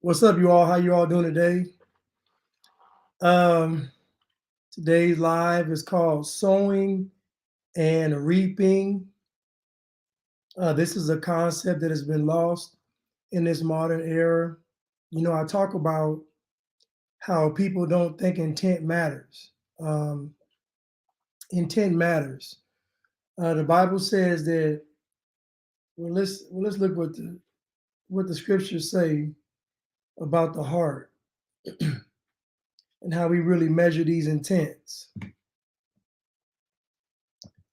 What's up, you all? How you all doing today? Um, Today's live is called Sowing and Reaping. This is a concept that has been lost in this modern era. I talk about how people don't think intent matters. Um, Intent matters. The Bible says that. Let's look what the scriptures say about the heart and how we really measure these intents. I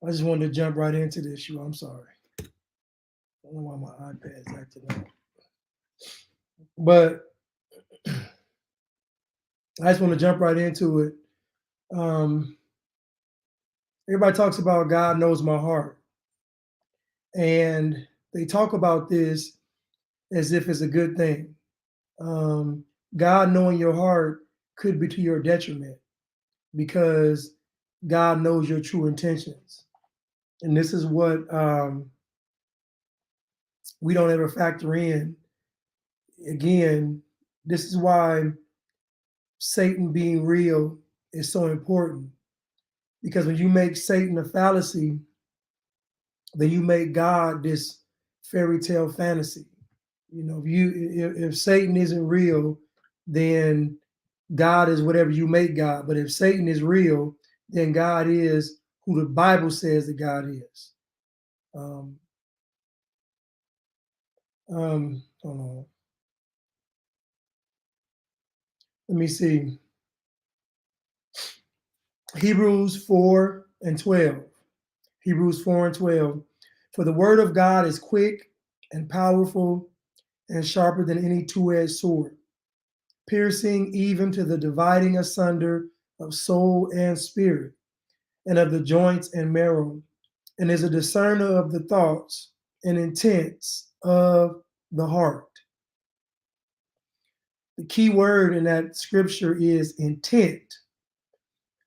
just wanted to jump right into this. I'm sorry. I don't know why my iPad's acting up. But I just want to jump right into it. Um, Everybody talks about God knows my heart. And they talk about this as if it's a good thing. Um, God knowing your heart could be to your detriment because God knows your true intentions. And this is what we don't ever factor in. Again, this is why Satan being real is so important, because when you make Satan a fallacy, then you make God this fairy tale fantasy. If Satan isn't real, then God is whatever you make God. But if Satan is real, then God is who the Bible says that God is. Hold on. Let me see. Hebrews 4 and 12. Hebrews 4 and 12. For the word of God is quick and powerful and sharper than any two-edged sword, piercing even to the dividing asunder of soul and spirit, and of the joints and marrow, and is a discerner of the thoughts and intents of the heart. The key word in that scripture is intent.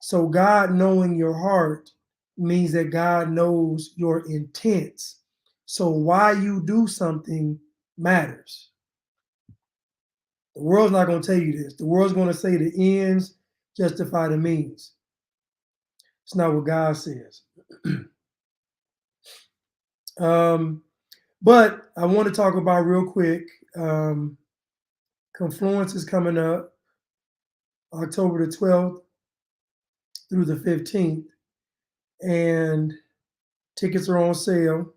So God knowing your heart means that God knows your intents. So why you do something matters. The world's not going to tell you this. The world's going to say the ends justify the means. It's not what God says. But I want to talk about real quick. Confluence is coming up October the 12th through the 15th, and tickets are on sale.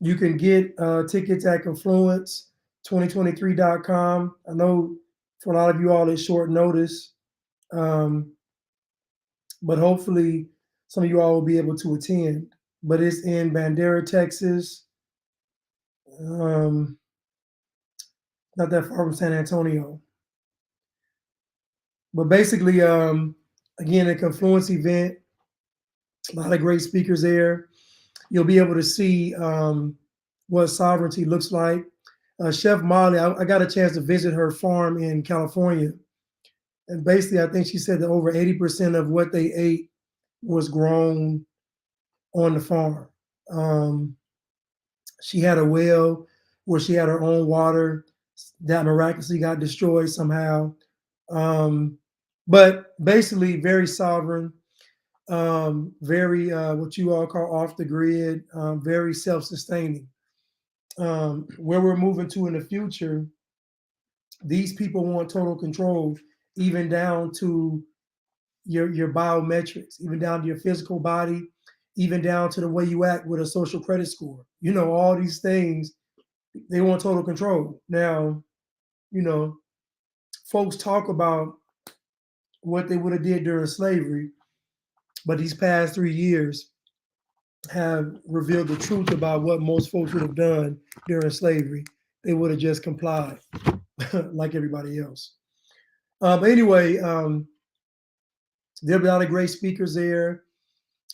You can get tickets at Confluence2023.com. I know for a lot of you all it's short notice, but hopefully some of you all will be able to attend. But it's in Bandera, Texas, not that far from San Antonio. But basically, again, a Confluence event, a lot of great speakers there. You'll be able to see what sovereignty looks like. Chef Molly, I got a chance to visit her farm in California. And basically, I think she said that over 80% of what they ate was grown on the farm. She had a well where she had her own water that miraculously got destroyed somehow. But basically, very sovereign, very what you all call off the grid, very self-sustaining. Where we're moving to in the future, these people want total control, even down to your biometrics, even down to your physical body, even down to the way you act with a social credit score. All these things, they want total control. Now, folks talk about what they would have did during slavery, but these past 3 years have revealed the truth about what most folks would have done during slavery. They would have just complied like everybody else. But anyway, there'll be a lot of great speakers there.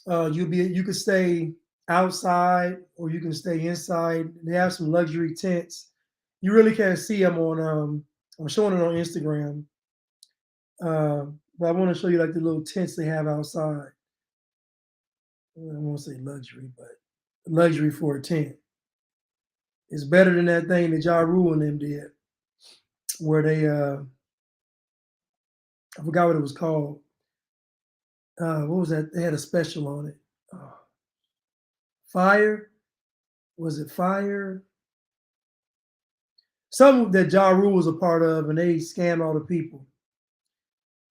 You can stay outside or you can stay inside. They have some luxury tents. You really can't see them on. I'm showing it on Instagram, but I want to show you like the little tents they have outside. I won't say luxury, but luxury for a tent. It's better than that thing that Ja Rule and them did. where they I forgot what it was called. What was that? They had a special on it. Fire, was it Fire? Some that Ja Rule was a part of, and they scammed all the people.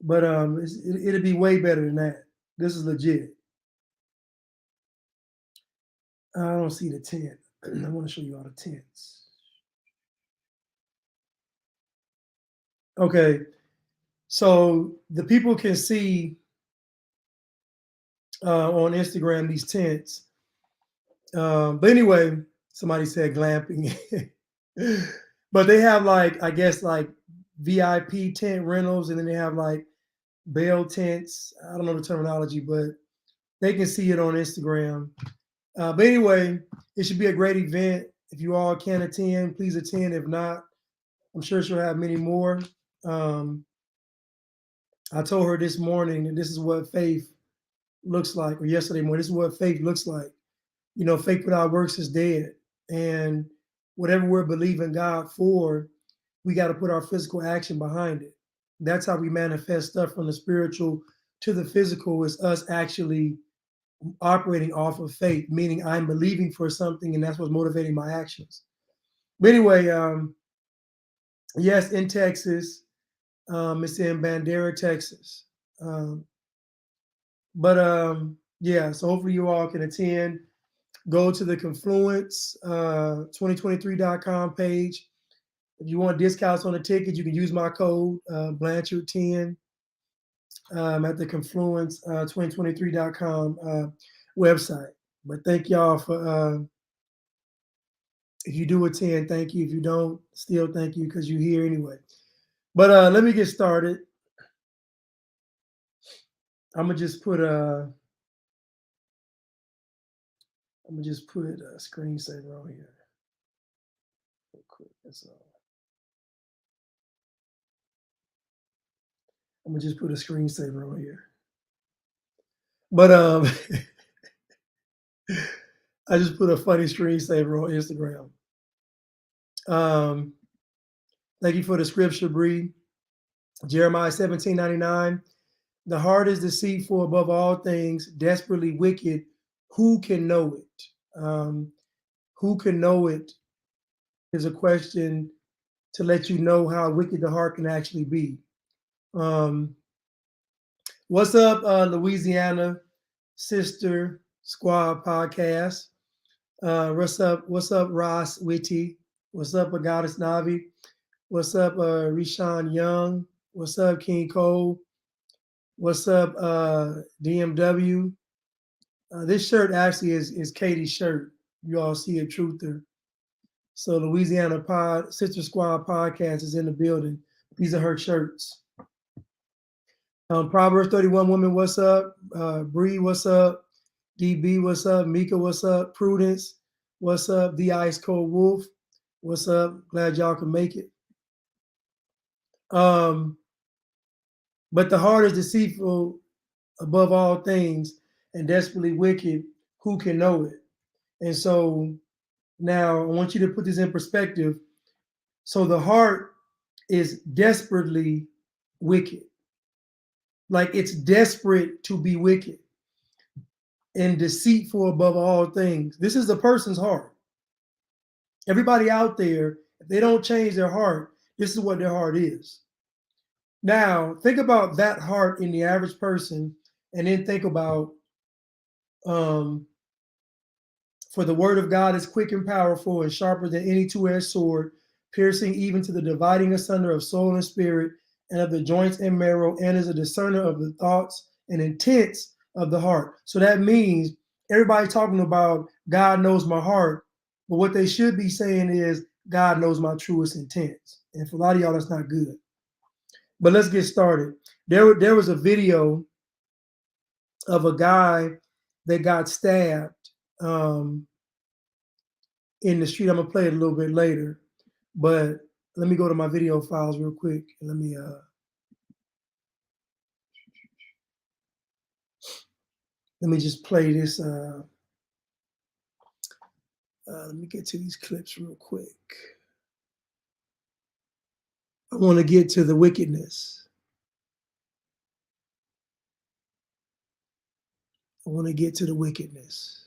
But it'll be way better than that. This is legit. I don't see the tent. I want to show you all the tents. Okay, so the people can see on Instagram these tents. But anyway, somebody said glamping, but they have like, I guess, like VIP tent rentals, and then they have like bail tents. I don't know the terminology, but they can see it on Instagram. But anyway, it should be a great event. If you all can attend, please attend. If not, I'm sure she'll have many more. I told her this morning that this is what faith looks like, or yesterday morning, this is what faith looks like. You know, faith without works is dead. And whatever we're believing God for, we got to put our physical action behind it. That's how we manifest stuff from the spiritual to the physical, is us actually operating off of faith, meaning I'm believing for something, and that's what's motivating my actions. But anyway, yes, in Texas, it's in Bandera, Texas. Yeah, so hopefully you all can attend. Go to the Confluence 2023.com page. If you want discounts on the ticket, you can use my code Blanchard10 at the Confluence 2023.com website. But thank y'all for, if you do attend, thank you. If you don't, still thank you, because you're here anyway. But let me get started. I'm gonna just put a screensaver on here real quick. That's all. I'm gonna just put a screensaver on here. But I just put a funny screensaver on Instagram. Thank you for the scripture, Bree. Jeremiah 17:99. The heart is deceitful above all things, desperately wicked. Who can know it? Who can know it is a question to let you know how wicked the heart can actually be. What's up, Louisiana Sister Squad Podcast? What's up, Ross Witty? What's up, Agatis Navi? What's up, Rishan Young? What's up, King Cole? What's up, DMW? This shirt actually is Katie's shirt. You all see a truther. So Louisiana Sister Squad Podcast is in the building. These are her shirts. Proverbs 31 Woman, what's up? Bree, what's up? DB, what's up? Mika, what's up? Prudence, what's up? The Ice Cold Wolf, what's up? Glad y'all can make it. But the heart is deceitful above all things and desperately wicked. Who can know it? And so now I want you to put this in perspective. So the heart is desperately wicked. Like, it's desperate to be wicked and deceitful above all things. This is the person's heart. Everybody out there, if they don't change their heart, this is what their heart is. Now, think about that heart in the average person, and then think about, for the word of God is quick and powerful and sharper than any two-edged sword, piercing even to the dividing asunder of soul and spirit and of the joints and marrow, and is a discerner of the thoughts and intents of the heart. So that means everybody talking about God knows my heart, but what they should be saying is God knows my truest intents. And for a lot of y'all, that's not good. But let's get started. There was a video of a guy that got stabbed in the street. I'm gonna play it a little bit later, but let me go to my video files real quick and let me just play this. Let me get to these clips real quick. I want to get to the wickedness. I want to get to the wickedness.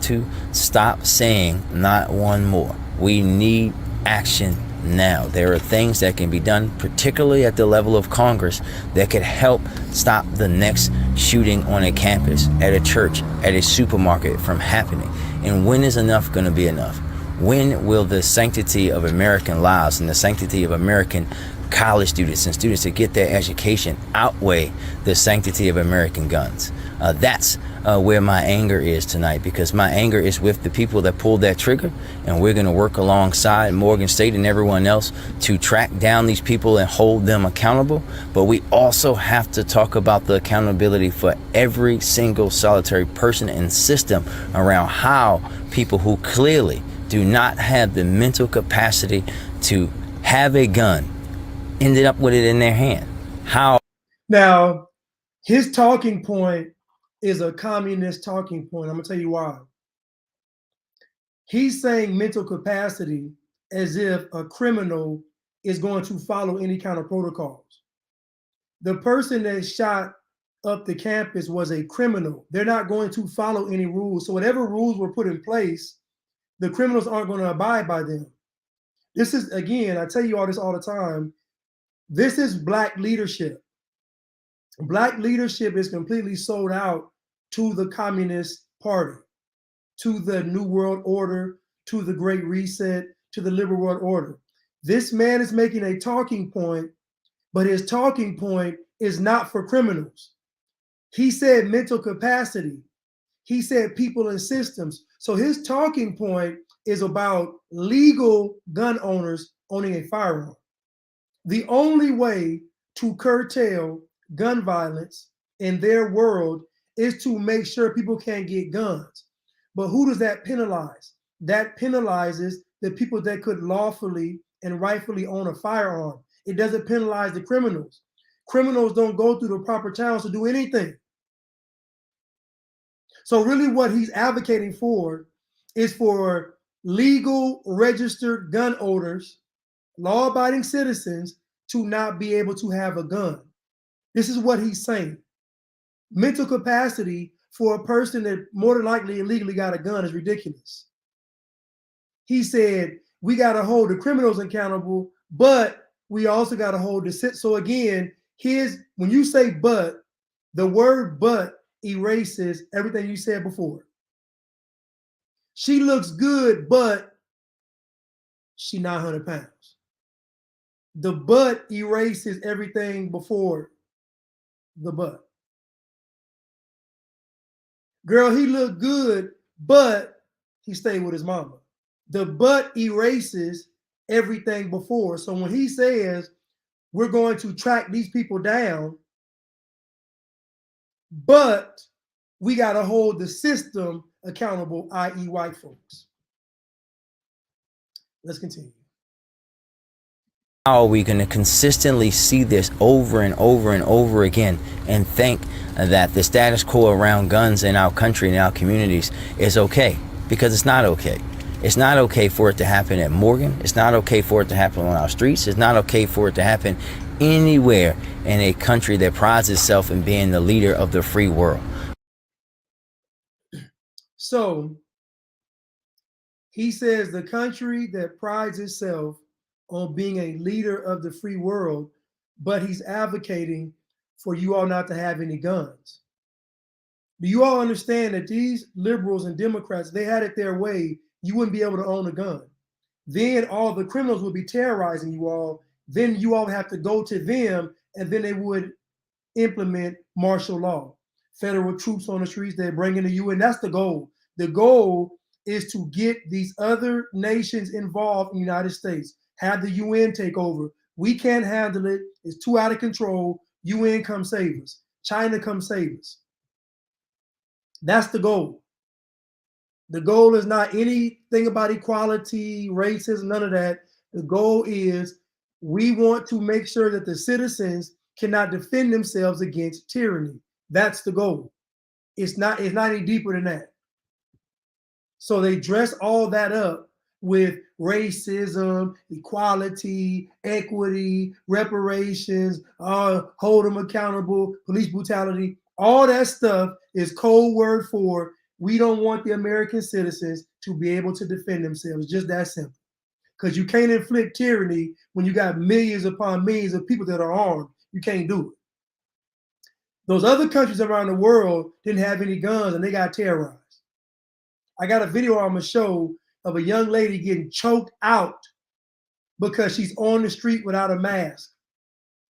To stop saying not one more. We need action now. There are things that can be done, particularly at the level of Congress, that could help stop the next shooting on a campus, at a church, at a supermarket from happening. And when is enough going to be enough? When will the sanctity of American lives and the sanctity of American college students and students that get their education outweigh the sanctity of American guns? That's where my anger is tonight, because my anger is with the people that pulled that trigger, and we're going to work alongside Morgan State and everyone else to track down these people and hold them accountable. But we also have to talk about the accountability for every single solitary person and system around how people who clearly do not have the mental capacity to have a gun ended up with it in their hand. How? Now, his talking point is a communist talking point. I'm going to tell you why. He's saying mental capacity as if a criminal is going to follow any kind of protocols. The person that shot up the campus was a criminal. They're not going to follow any rules. So whatever rules were put in place, the criminals aren't going to abide by them. This is, again, I tell you all this all the time. This is Black leadership. Black leadership is completely sold out to the Communist Party, to the New World Order, to the Great Reset, to the Liberal World Order. This man is making a talking point, but his talking point is not for criminals. He said mental capacity. He said people and systems. So his talking point is about legal gun owners owning a firearm. The only way to curtail gun violence in their world is to make sure people can't get guns. But who does that penalize? That penalizes the people that could lawfully and rightfully own a firearm. It doesn't penalize the criminals. Criminals don't go through the proper channels to do anything. So really what he's advocating for is for legal registered gun owners, law-abiding citizens, to not be able to have a gun. This is what he's saying. Mental capacity for a person that more than likely illegally got a gun is ridiculous. He said, we got to hold the criminals accountable, but we also got to hold the sit. So again, when you say but, the word but erases everything you said before. She looks good, but she 900 pounds. The but erases everything before the but. Girl, he looked good, but he stayed with his mama. The but erases everything before. So when he says we're going to track these people down, but we got to hold the system accountable, i.e., white folks. Let's continue. How are we going to consistently see this over and over and over again and think that the status quo around guns in our country and our communities is okay? Because it's not okay. It's not okay for it to happen at Morgan. It's not okay for it to happen on our streets. It's not okay for it to happen anywhere in a country that prides itself in being the leader of the free world. So he says the country that prides itself on being a leader of the free world, but he's advocating for you all not to have any guns. Do you all understand that these liberals and Democrats, they had it their way, you wouldn't be able to own a gun. Then all the criminals would be terrorizing you all. Then you all have to go to them, and then they would implement martial law. Federal troops on the streets, they're bringing the UN. That's the goal. The goal is to get these other nations involved in the United States, have the UN take over. We can't handle it. It's too out of control. UN come save us. China come save us. That's the goal. The goal is not anything about equality, racism, none of that. The goal is we want to make sure that the citizens cannot defend themselves against tyranny. That's the goal. It's not any deeper than that. So they dress all that up with racism, equality, equity, reparations, hold them accountable, police brutality. All that stuff is code word for we don't want the American citizens to be able to defend themselves. Just that simple. Because you can't inflict tyranny when you got millions upon millions of people that are armed. You can't do it. Those other countries around the world didn't have any guns and they got terrorized. I got a video on my show of a young lady getting choked out because she's on the street without a mask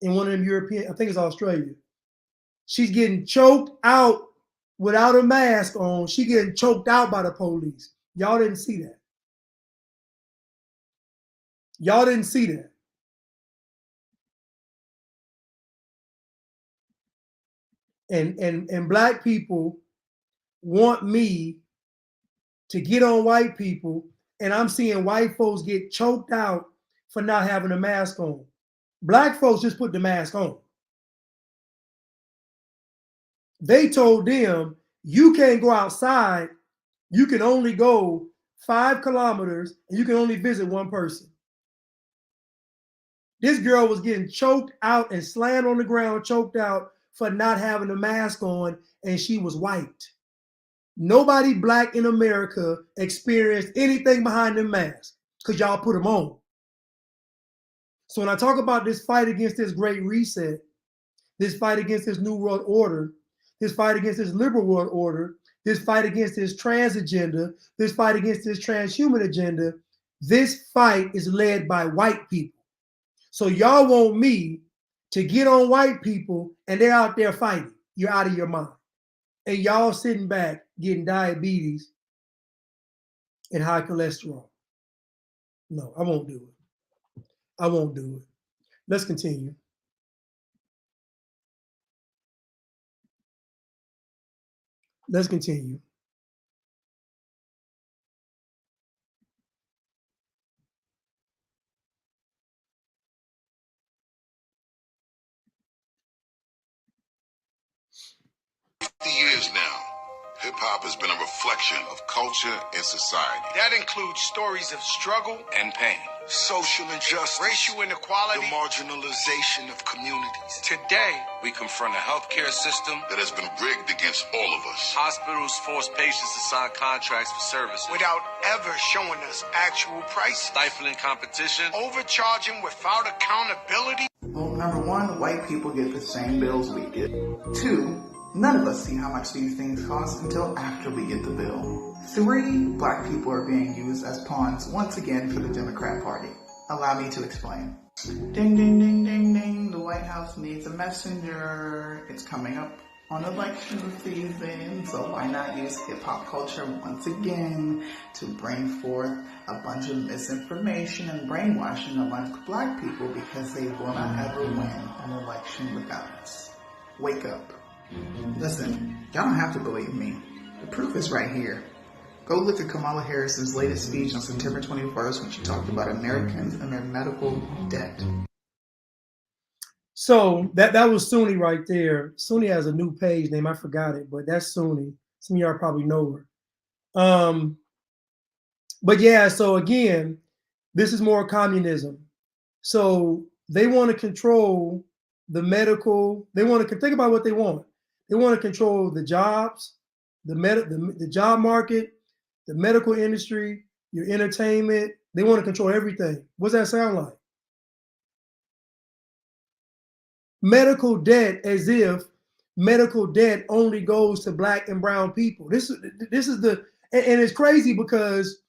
in one of them European, I think it's Australia. She's getting choked out without a mask on. She getting choked out by the police. Y'all didn't see that. Y'all didn't see that. And black people want me to get on white people, and I'm seeing white folks get choked out for not having a mask on. Black folks just put the mask on. They told them, you can't go outside, you can only go 5 kilometers, and you can only visit one person. This girl was getting choked out and slammed on the ground, choked out for not having a mask on, and she was white. Nobody black in America experienced anything behind them masks because y'all put them on. So when I talk about this fight against this great reset, this fight against this new world order, this fight against this liberal world order, this fight against this trans agenda, this fight against this transhuman agenda, this fight is led by white people. So y'all want me to get on white people and they're out there fighting. You're out of your mind. And y'all sitting back getting diabetes and high cholesterol. No, I won't do it. I won't do it. Let's continue. Let's continue. Years now, hip-hop has been a reflection of culture and society. That includes stories of struggle And pain. Social injustice. racial inequality. The marginalization of communities. Today, We confront a healthcare system. That has been rigged against all of us. Hospitals force patients to sign contracts for services. without ever showing us actual prices, Stifling competition. overcharging without accountability. Well, number one, white people get the same bills we get. Two, none of us see how much these things cost until after we get the bill. Three, black people are being used as pawns once again for the Democrat Party. Allow me to explain. Ding, ding, ding, ding, ding. The White House needs a messenger. It's coming up on election season, so why not use hip-hop culture once again to bring forth a bunch of misinformation and brainwashing amongst black people because they will not ever win an election without us. Wake up. Listen, y'all don't have to believe me. The proof is right here. Go look at Kamala Harris's latest speech on September 21st when she talked about Americans and their medical debt. So that was Suni right there. Suni has a new page name. I forgot it, but that's Suni. Some of y'all probably know her. But yeah, so again, this is more communism. So they want to control the medical. They want to think about what they want. They want to control the jobs, the job market, the medical industry, your entertainment. They want to control everything. What's that sound like? Medical debt, as if medical debt only goes to black and brown people. This is the, and it's crazy because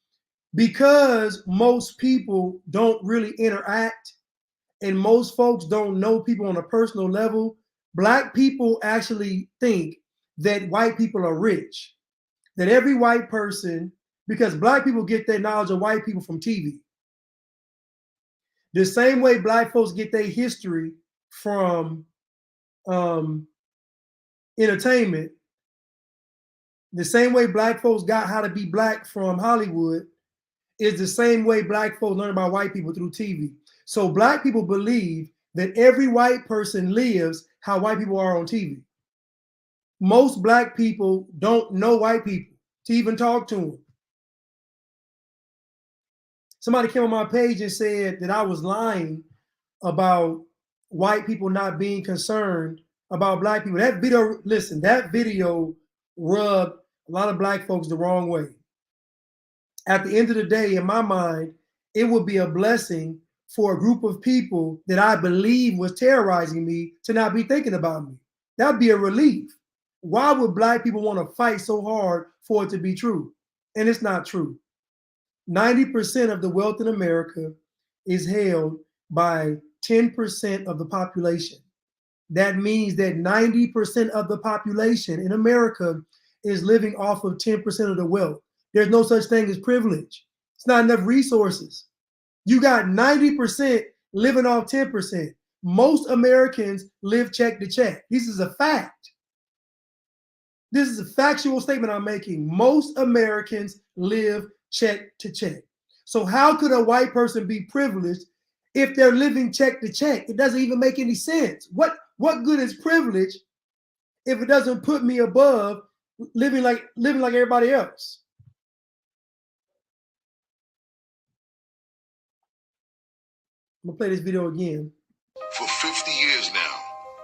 most people don't really interact and most folks don't know people on a personal level. Black people actually think that white people are rich, that every white person, because black people get their knowledge of white people from TV. The same way black folks get their history from entertainment, the same way black folks got how to be black from Hollywood is the same way black folks learn about white people through TV. So black people believe that every white person lives how white people are on TV. most black people don't know white people to even talk to them. Somebody came on my page and said that I was lying about white people not being concerned about black people. That video, listen, that video rubbed a lot of black folks the wrong way. At the end of the day, in my mind, it would be a blessing for a group of people that I believe was terrorizing me to not be thinking about me. That'd be a relief. Why would black people want to fight so hard for it to be true? And it's not true. 90% of the wealth in America is held by 10% of the population. That means that 90% of the population in America is living off of 10% of the wealth. There's no such thing as privilege. It's not enough resources. You got 90% living off 10%. Most Americans live check to check. This is a fact. This is a factual statement I'm making. Most Americans live check to check. So how could a white person be privileged if they're living check to check? It doesn't even make any sense. What good is privilege if it doesn't put me above living like everybody else? I'm gonna play this video again. For 50 years now,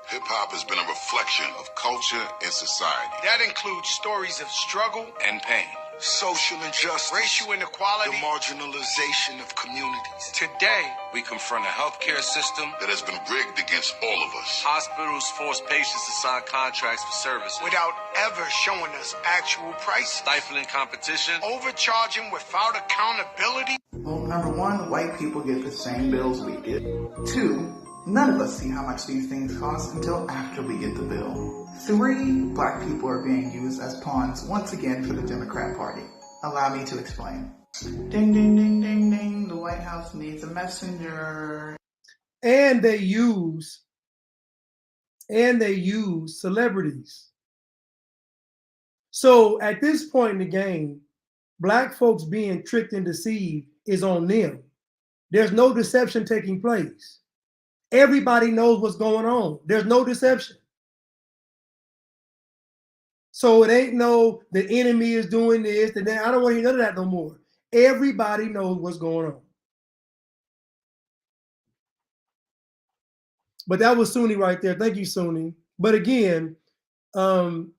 hip-hop has been a reflection of culture and society. That includes stories of struggle, and pain. social injustice, racial inequality, The marginalization of communities Today, We confront a healthcare system. that has been rigged against all of us. Hospitals force patients to sign contracts for services. without ever showing us actual prices, Stifling competition. overcharging without accountability. Well, number one, white people get the same bills we get. Two, none of us see how much these things cost until after we get the bill. Three, black people are being used as pawns once again for the Democrat Party. Allow me to explain. Ding, ding, ding, ding, ding. The White House needs a messenger. And they use celebrities. So at this point in the game, black folks being tricked and deceived is on them. There's no deception taking place. Everybody knows what's going on. There's no deception. So it ain't no, the enemy is doing this, and then I don't want to hear none of that no more. Everybody knows what's going on. But that was Sunni right there. Thank you, Sunni. But again, Biden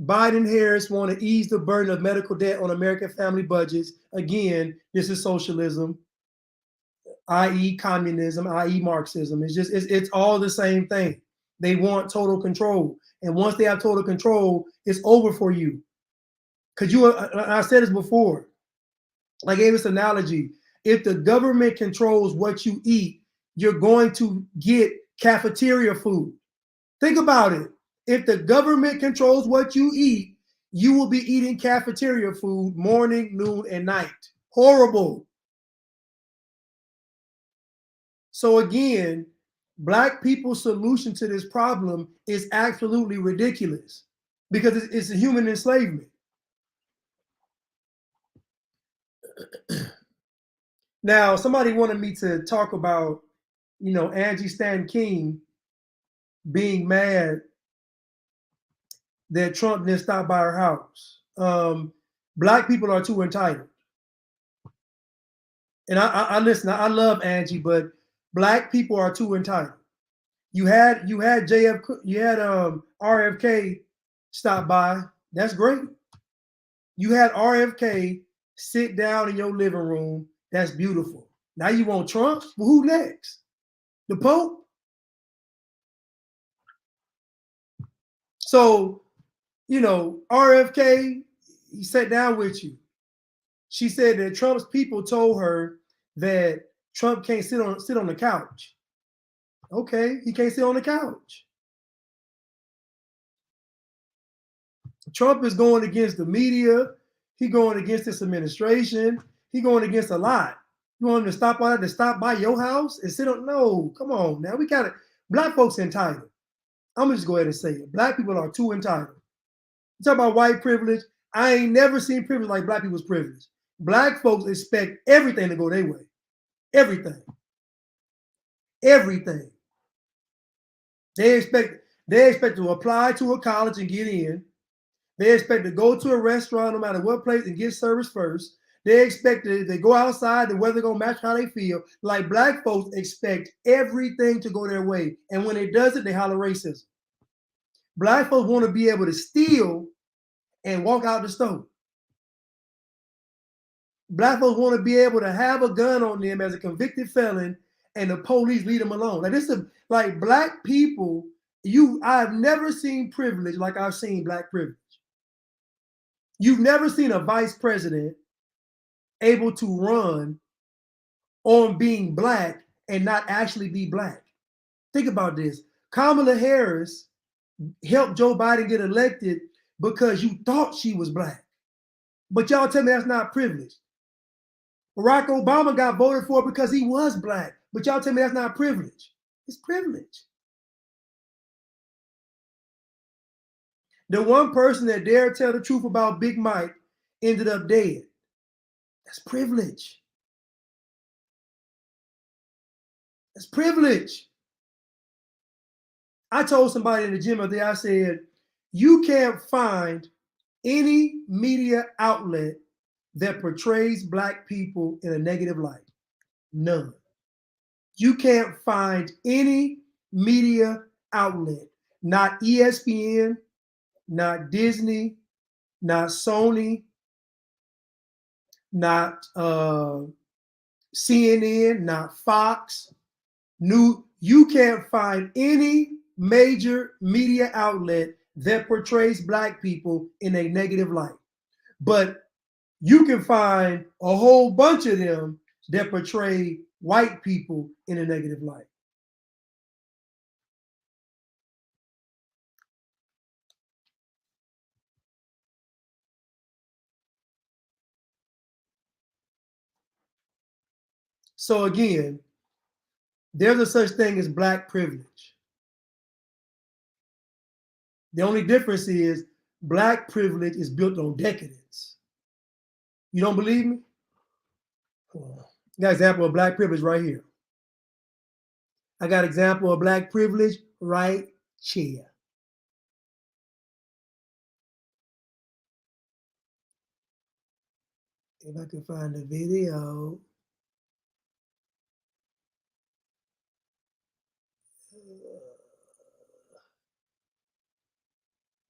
Harris want to ease the burden of medical debt on American family budgets. Again, this is socialism, i.e. communism, i.e. Marxism. It's all the same thing. They want total control. And once they have total control, it's over for you. Because I said this before, I gave this analogy. If the government controls what you eat, you're going to get cafeteria food. Think about it. If the government controls what you eat, you will be eating cafeteria food morning, noon, and night. Horrible. So again, black people's solution to this problem is absolutely ridiculous because it's a human enslavement. Now, somebody wanted me to talk about, Angie Stan King being mad that Trump didn't stop by her house. Black people are too entitled. And I listen, I love Angie, but black people are too entitled. You had RFK stop by. That's great. You had RFK sit down in your living room. That's beautiful. Now you want Trump? Well, who next? The Pope? So, RFK, he sat down with you. She said that Trump's people told her that Trump can't sit on the couch. Okay, he can't sit on the couch. Trump is going against the media. He going against this administration. He going against a lot. You want him to stop by your house and sit on? No, come on now. We got it. Black folks entitled. I'm gonna just go ahead and say it. Black people are too entitled. You talk about white privilege. I ain't never seen privilege like black people's privilege. Black folks expect everything to go their way. Everything. Everything. They expect, They expect to apply to a college and get in. They expect to go to a restaurant no matter what place and get service first. They expect to they go outside, the weather gonna match how they feel. Like black folks expect everything to go their way. And when it doesn't, they holler racism. Black folks want to be able to steal and walk out the store. Black folks want to be able to have a gun on them as a convicted felon and the police leave them alone. Like this is like black people, I've never seen privilege like I've seen black privilege. You've never seen a vice president able to run on being black and not actually be black. Think about this. Kamala Harris helped Joe Biden get elected because you thought she was black. But y'all tell me that's not privilege. Barack Obama got voted for because he was black. But y'all tell me that's not privilege. It's privilege. The one person that dared tell the truth about Big Mike ended up dead. That's privilege. That's privilege. I told somebody in the gym the other day, I said, you can't find any media outlet that portrays black people in a negative light. None. You can't find any media outlet, not ESPN, not Disney, not Sony, not CNN, not Fox. You can't find any major media outlet that portrays black people in a negative light. But you can find a whole bunch of them that portray white people in a negative light. So again, there's a such thing as black privilege. The only difference is black privilege is built on decadence. You don't believe me? I got an example of black privilege right here. I got an example of black privilege right here. If I can find the video.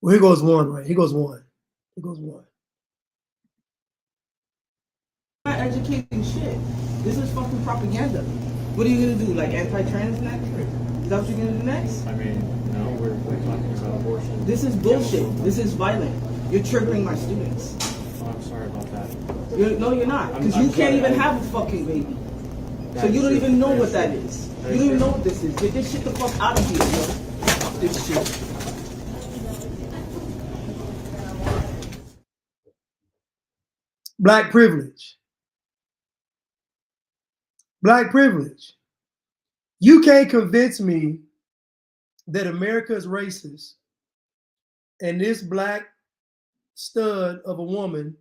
Well, here goes one, right? Here goes one. Here goes one. Not educating shit. This is fucking propaganda. What are you gonna do? Like anti-trans next? Is that what you're gonna do next? I mean, no, we're talking about abortion. This is bullshit. This is violent. You're triggering my students. Oh, I'm sorry about that. No, you're not. Because you can't even have a fucking baby. So you don't even know what that is. You don't even know what this is. Get this shit the fuck out of here, yo. Fuck this shit. Black privilege. Black privilege. You can't convince me that America is racist and this black stud of a woman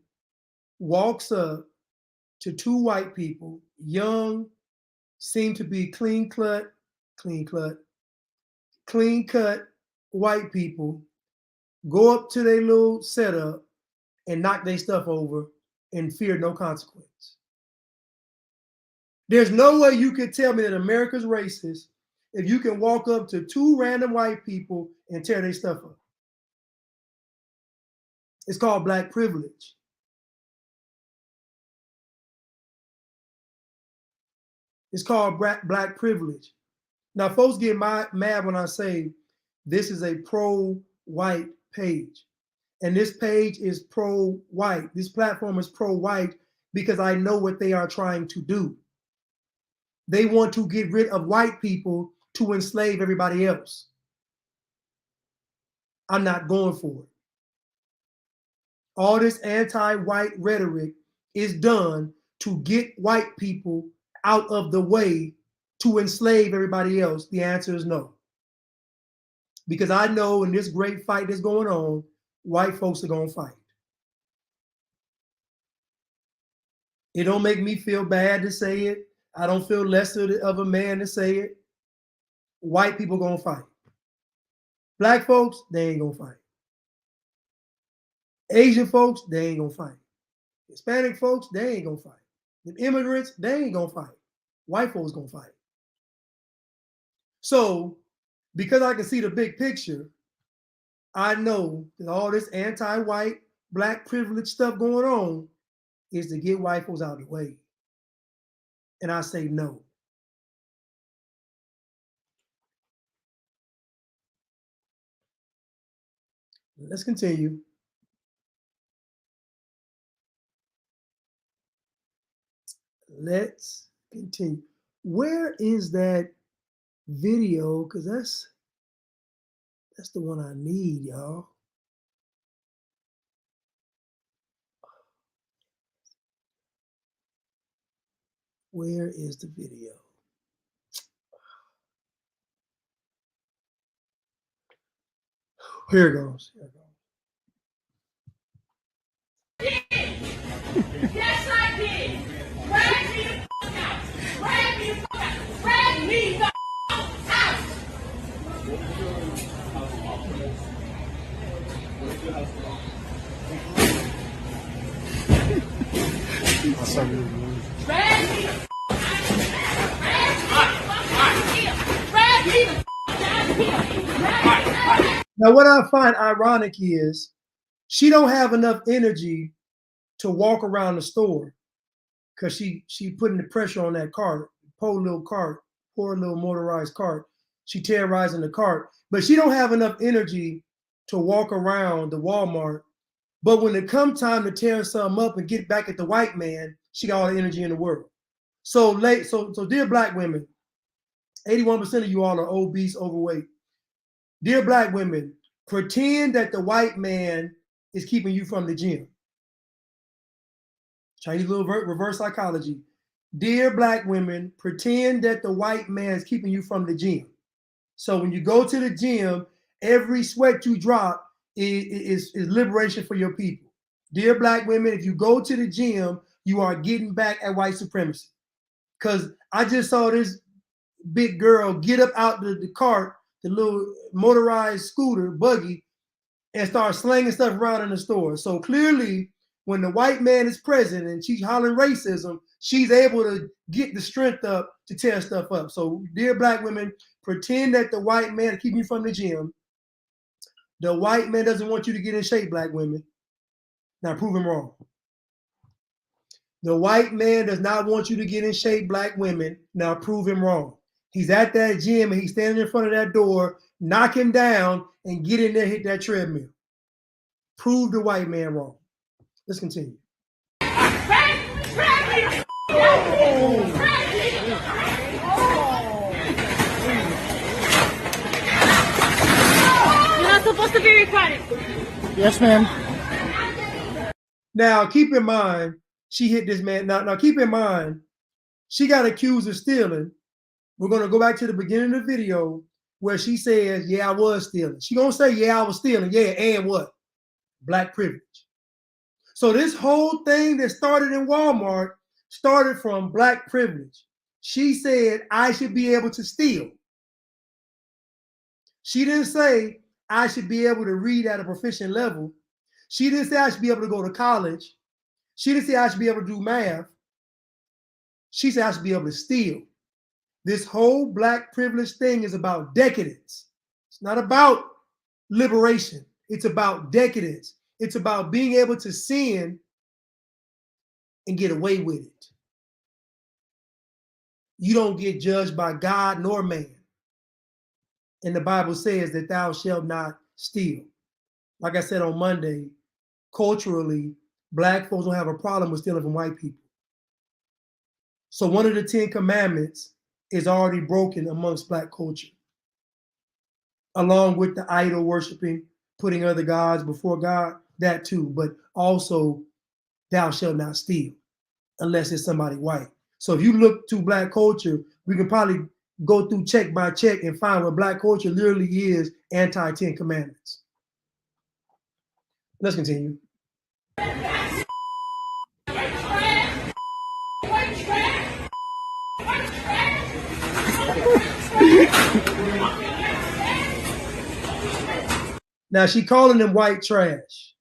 walks up to two white people, young, seem to be clean cut white people, go up to their little setup and knock their stuff over and fear no consequence. There's no way you could tell me that America's racist if you can walk up to two random white people and tear their stuff up. It's called black privilege. It's called black privilege. Now, folks get mad when I say this is a pro-white page. And this page is pro-white. This platform is pro-white because I know what they are trying to do. They want to get rid of white people to enslave everybody else. I'm not going for it. All this anti-white rhetoric is done to get white people out of the way to enslave everybody else. The answer is no. Because I know in this great fight that's going on, white folks are going to fight. It don't make me feel bad to say it. I don't feel lesser of a man to say it. White people going to fight. Black folks, they ain't gonna fight. Asian folks, they ain't gonna fight. Hispanic folks, they ain't gonna fight. The immigrants, they ain't gonna fight. White folks gonna fight. So, because I can see the big picture, I know that all this anti-white, black privilege stuff going on is to get white folks out of the way. And I say no. Let's continue. Let's continue. Where is that video? Because that's the one I need, y'all. Where is the video? Here it goes. Here it goes. Yes, I did. Drag me the out. Drag me the out. Drag me the out. Drag me the Now, what I find ironic is she don't have enough energy to walk around the store because she putting the pressure on that cart, poor little motorized cart. She terrorizing the cart, but she don't have enough energy to walk around the Walmart. But when it come time to tear something up and get back at the white man, she got all the energy in the world. So dear black women, 81% of you all are obese, overweight. Dear black women, pretend that the white man is keeping you from the gym. Chinese little reverse psychology. Dear black women, pretend that the white man is keeping you from the gym. So when you go to the gym, every sweat you drop is liberation for your people. Dear black women, if you go to the gym, you are getting back at white supremacy. Because I just saw this big girl get up out the cart, the little motorized scooter, buggy, and start slinging stuff around in the store. So clearly, when the white man is present and she's hollering racism, she's able to get the strength up to tear stuff up. So, dear black women, pretend that the white man is keeping you from the gym. The white man doesn't want you to get in shape, black women. Now, prove him wrong. The white man does not want you to get in shape, black women. Now, prove him wrong. He's at that gym and he's standing in front of that door. Knock him down and get in there, hit that treadmill. Prove the white man wrong. Let's continue. You're not supposed to be recording. Yes, ma'am. Now, keep in mind, she hit this man. Now, keep in mind, she got accused of stealing. We're going to go back to the beginning of the video where she says, yeah, I was stealing. She going to say, yeah, I was stealing. Yeah, and what? Black privilege. So this whole thing that started in Walmart started from black privilege. She said, I should be able to steal. She didn't say, I should be able to read at a proficient level. She didn't say I should be able to go to college. She didn't say I should be able to do math. She said I should be able to steal. This whole black privilege thing is about decadence. It's not about liberation. It's about decadence. It's about being able to sin and get away with it. You don't get judged by God nor man. And the Bible says that thou shalt not steal. Like I said on Monday, culturally, black folks don't have a problem with stealing from white people. So one of the 10 commandments is already broken amongst black culture, along with the idol worshiping, putting other gods before God, that too, but also thou shalt not steal unless it's somebody white. So if you look to black culture, we can probably go through check by check and find what black culture literally is anti-10 commandments. Let's continue. Now she calling him white trash.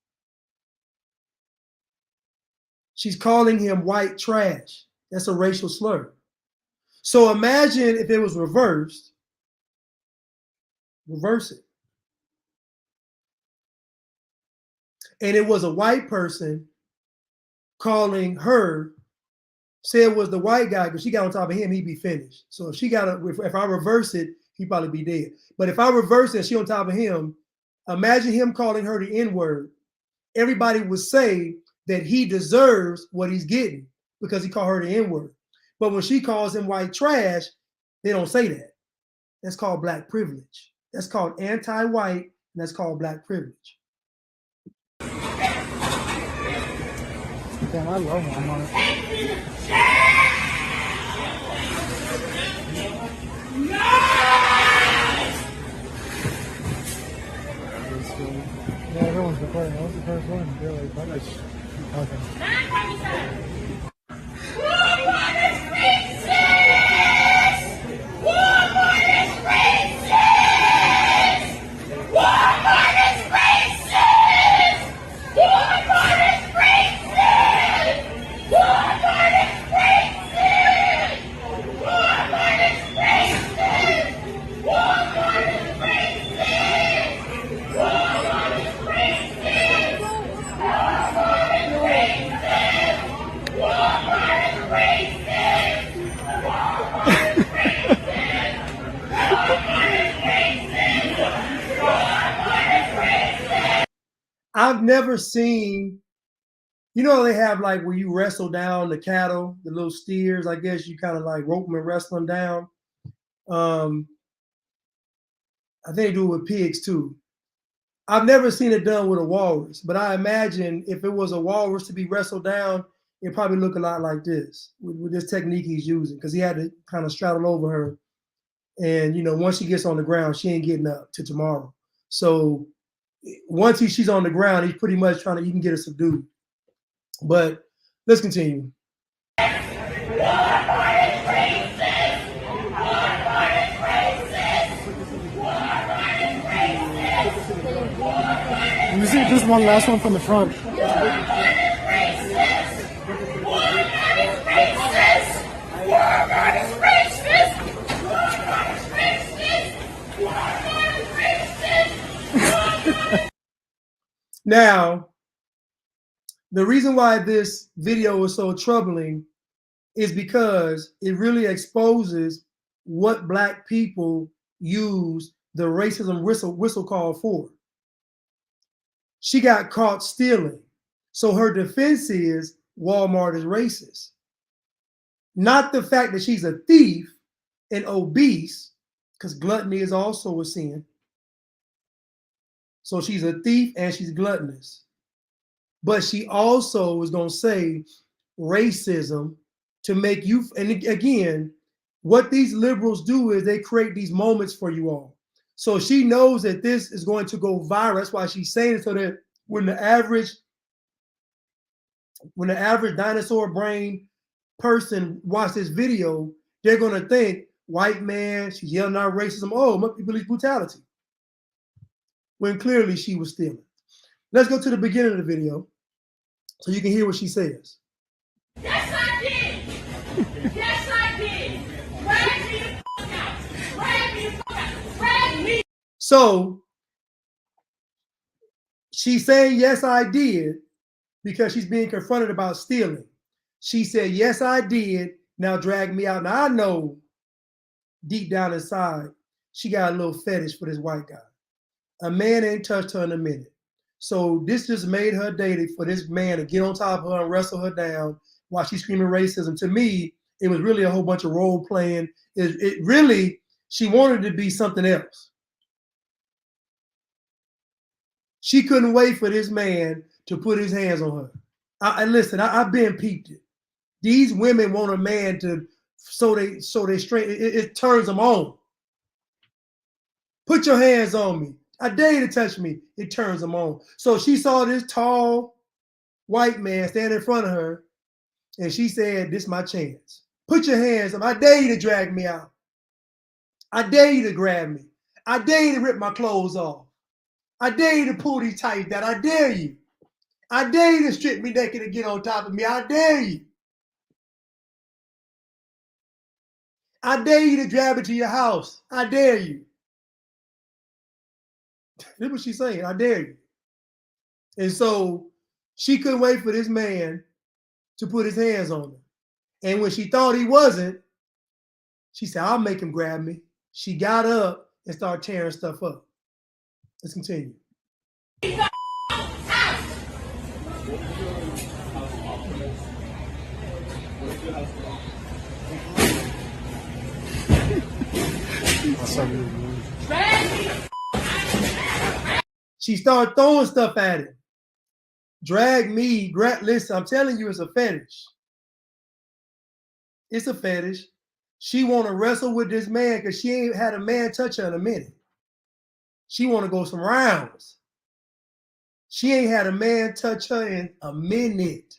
She's calling him white trash. That's a racial slur. So imagine if it was reversed. Reverse it. And it was a white person calling her, say it was the white guy, because she got on top of him, he'd be finished. So if she got if I reverse it, he'd probably be dead. But if I reverse it and she on top of him, imagine him calling her the N-word. Everybody would say that he deserves what he's getting because he called her the N-word. But when she calls him white trash, they don't say that. That's called black privilege. That's called anti-white, and that's called black privilege. Damn, I love Walmart. Yeah, everyone's recording. That was the first one. They're like, publish. Okay. Walmart is racist! Walmart is racist! Walmart is racist! Walmart is racist! Walmart is racist! Walmart is racist! Walmart is racist! Walmart is racist! Walmart is racist! Walmart is racist! Walmart is racist! Walmart is racist! Walmart is racist! I've never seen, you know, they have like where you wrestle down the cattle, the little steers. I guess you kind of like rope them and wrestle them down. I think they do it with pigs too. I've never seen it done with a walrus, but I imagine if it was a walrus to be wrestled down, it'd probably look a lot like this with this technique he's using, because he had to kind of straddle over her. And, you know, once she gets on the ground, she ain't getting up to tomorrow. So once she's on the ground, he's pretty much trying to even get her subdued. But let's continue. Walmart is racist! Walmart is racist! Walmart is racist! Let me see this one last one from the front. Walmart is racist! Walmart is racist! Walmart is racist! Walmart is racist! Walmart is racist! Now, the reason why this video is so troubling is because it really exposes what Black people use the racism whistle call for. She got caught stealing. So her defense is Walmart is racist. Not the fact that she's a thief and obese, because gluttony is also a sin. So she's a thief and she's gluttonous. But she also is going to say racism to make you, and again, what these liberals do is they create these moments for you all. So she knows that this is going to go viral. That's why she's saying it, so that when the average dinosaur brain person watch this video, they're going to think, white man, she's yelling out racism. Oh, must be police brutality. When clearly she was stealing. Let's go to the beginning of the video so you can hear what she says. Yes, I did. Yes, I did. Drag me the fuck out. Drag me the fuck out. Drag me. So she's saying, yes, I did, because she's being confronted about stealing. She said, yes, I did. Now drag me out. Now I know deep down inside, she got a little fetish for this white guy. A man ain't touched her in a minute. So this just made her day for this man to get on top of her and wrestle her down while she's screaming racism. To me, it was really a whole bunch of role playing. It really, she wanted to be something else. She couldn't wait for this man to put his hands on her. Listen, I've been peeped it. These women want a man to, so they straight, it turns them on. Put your hands on me. I dare you to touch me. It turns them on. So she saw this tall white man stand in front of her, and she said, this is my chance. Put your hands on me. I dare you to drag me out. I dare you to grab me. I dare you to rip my clothes off. I dare you to pull these tights down. I dare you. I dare you to strip me naked and get on top of me. I dare you. I dare you to drive it to your house. I dare you. That's what she's saying. I dare you. And so she couldn't wait for this man to put his hands on her. And when she thought he wasn't, she said, I'll make him grab me. She got up and started tearing stuff up. Let's continue. She started throwing stuff at him. Drag me, listen, I'm telling you, it's a fetish. It's a fetish. She want to wrestle with this man because she ain't had a man touch her in a minute. She want to go some rounds. She ain't had a man touch her in a minute.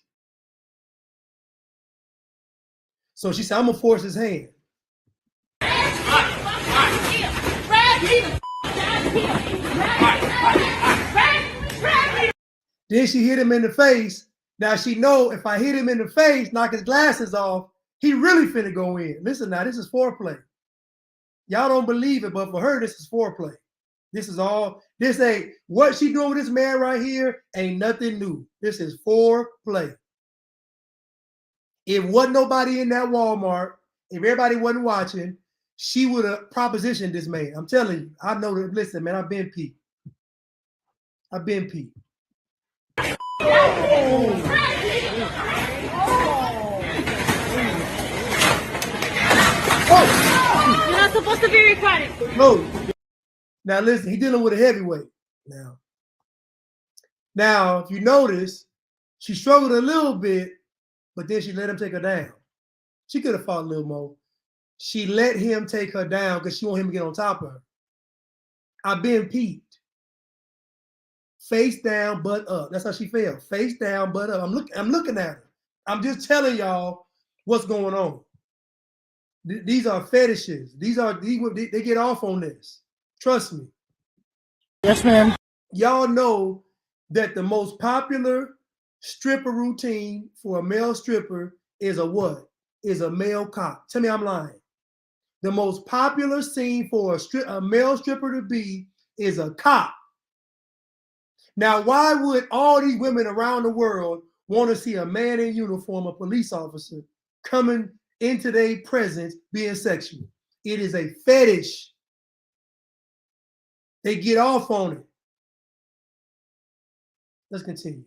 So she said, I'm going to force his hand. Then she hit him in the face. Now she know if I hit him in the face, knock his glasses off, he really finna go in. Listen now, this is foreplay. Y'all don't believe it, but for her, this is foreplay. This ain't, what she doing with this man right here ain't nothing new. This is foreplay. If wasn't nobody in that Walmart, if everybody wasn't watching, she would have propositioned this man. I'm telling you, I know that. Listen, man, I've been Pete. I've been Pete. You're not supposed to be recording. No. Now listen, he's dealing with a heavyweight now. If you notice, she struggled a little bit, but then she let him take her down. She could have fought a little more. She let him take her down because she want him to get on top of her. I've been peeped. Face down, butt up. That's how she fell. Face down, butt up. I'm looking at her. I'm just telling y'all what's going on. These are fetishes. They get off on this. Trust me. Yes, ma'am. Y'all know that the most popular stripper routine for a male stripper is a what? Is a male cop. Tell me I'm lying. The most popular scene for a male stripper to be is a cop. Now, why would all these women around the world want to see a man in uniform, a police officer, coming into their presence being sexual? It is a fetish. They get off on it. Let's continue.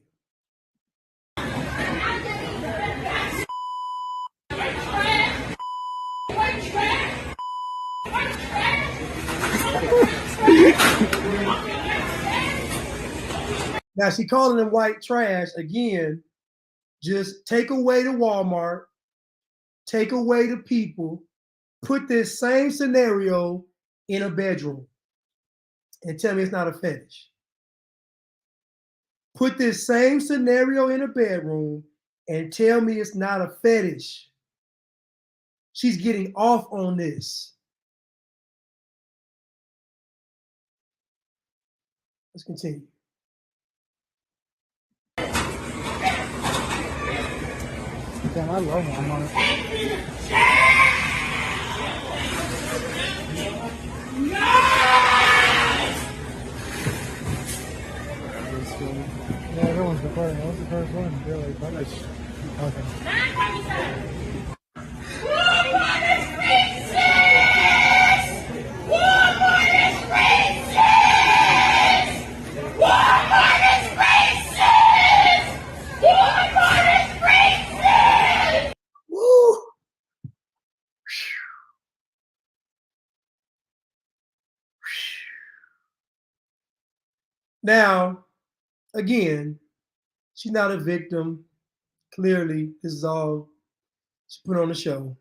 Now she calling them white trash again. Just take away the Walmart, take away the people, put this same scenario in a bedroom and tell me it's not a fetish. Put this same scenario in a bedroom and tell me it's not a fetish. She's getting off on this. Let's continue. Damn, I love Walmart. Yeah, everyone's recording. I was the first one. They're like, but it's okay. Woo! Now, again, she's not a victim. Clearly, this is all she put on the show.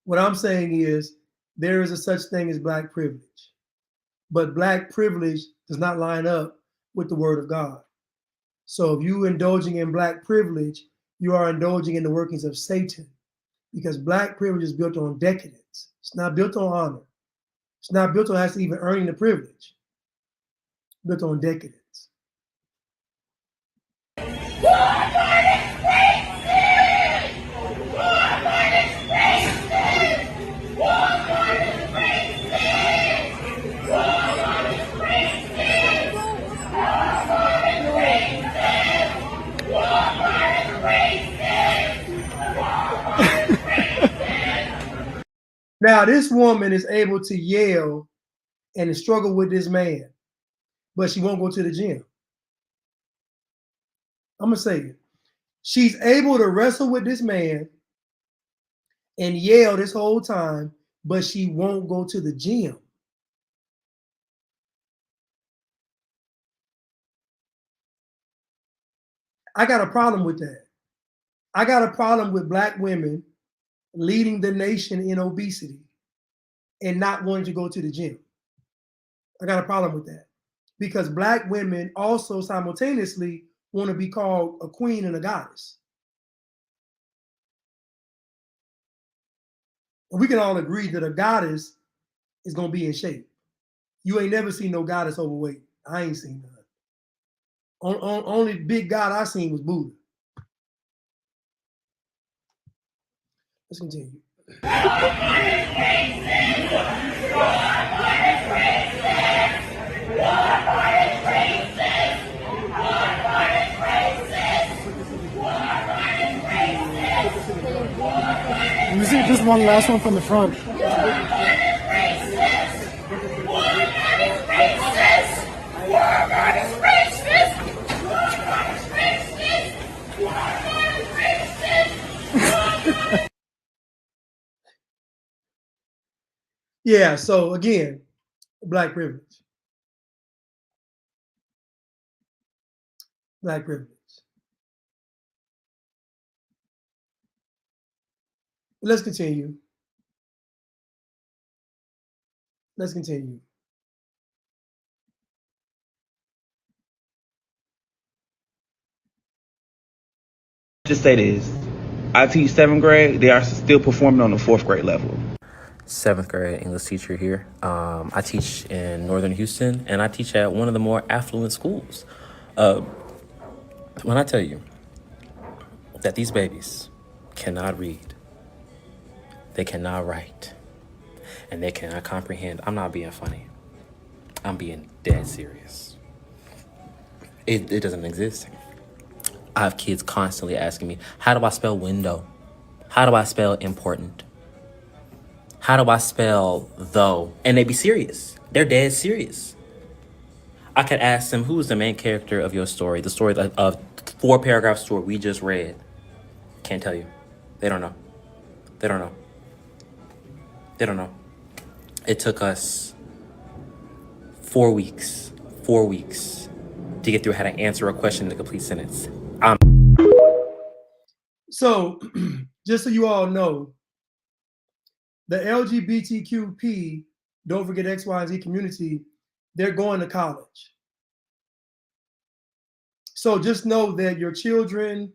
What I'm saying is there is a such thing as black privilege, but black privilege does not line up with the word of God. So if you're indulging in black privilege, you are indulging in the workings of Satan, because black privilege is built on decadence. It's not built on honor. It's not built on actually even earning the privilege. built on decadence. Now, this woman is able to yell and struggle with this man, but she won't go to the gym. I'm going to say it. She's able to wrestle with this man and yell this whole time, but she won't go to the gym. I got a problem with that. I got a problem with Black women leading the nation in obesity and not wanting to go to the gym. I got a problem with that because Black women also simultaneously want to be called a queen and a goddess. And we can all agree that a goddess is going to be in shape. You ain't never seen no goddess overweight. I ain't seen none. Only big god I seen was Buddha. Let's continue. Let me see just one last one from the front. Yeah, so again, Black privilege. Black privilege. Let's continue. Let's continue. Just say this. I teach 7th grade. They are still performing on the 4th grade level. 7th grade English teacher here. I teach in Northern Houston, and I teach at one of the more affluent schools. When I tell you that these babies cannot read, they cannot write, and they cannot comprehend, I'm not being funny. I'm being dead serious. It doesn't exist. I have kids constantly asking me, how do I spell window? How do I spell important? How do I spell though? And they be serious. They're dead serious. I could ask them, who's the main character of your story? The story of 4-paragraph story we just read. Can't tell you. They don't know. They don't know. They don't know. It took us 4 weeks to get through how to answer a question in a complete sentence. So, just so you all know, the LGBTQP, don't forget X, Y, and Z community, they're going to college. So just know that your children,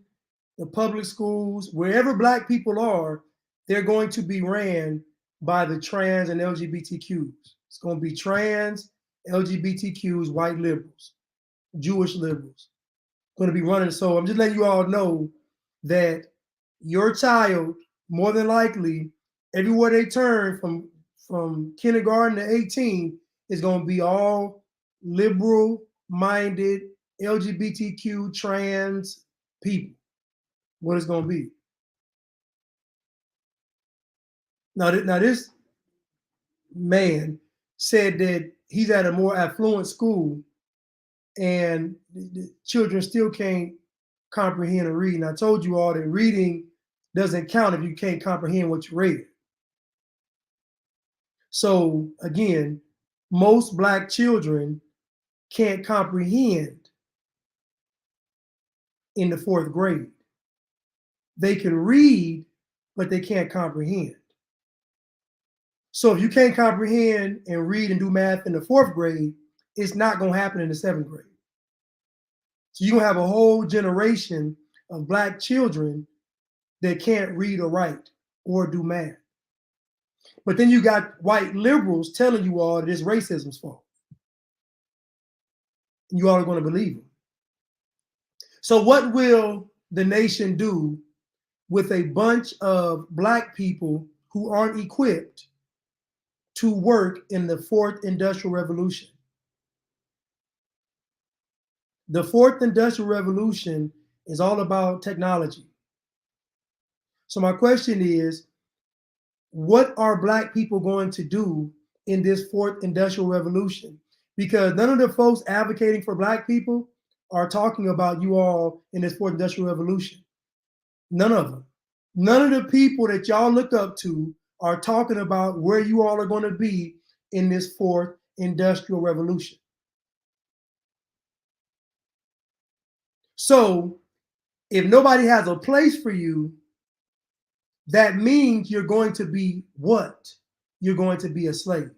the public schools, wherever Black people are, they're going to be ran by the trans and LGBTQs. It's going to be trans, LGBTQs, white liberals, Jewish liberals, going to be running. So I'm just letting you all know that your child, more than likely, everywhere they turn from kindergarten to 18 is going to be all liberal-minded, LGBTQ, trans people. What it's going to be. Now this man said that he's at a more affluent school and the children still can't comprehend or read. And I told you all that reading doesn't count if you can't comprehend what you read. So again, most Black children can't comprehend in the 4th grade. They can read, but they can't comprehend. So if you can't comprehend and read and do math in the 4th grade, it's not going to happen in the 7th grade. So you're going to have a whole generation of Black children that can't read or write or do math. But then you got white liberals telling you all that it's racism's fault. and you all are going to believe them. So what will the nation do with a bunch of black people who aren't equipped to work in the fourth industrial revolution? The fourth industrial revolution is all about technology. So my question is, what are black people going to do in this fourth industrial revolution? Because none of the folks advocating for black people are talking about you all in this fourth industrial revolution. None of them. None of the people that y'all look up to are talking about where you all are going to be in this fourth industrial revolution. So if nobody has a place for you, that means you're going to be what? You're going to be a slave.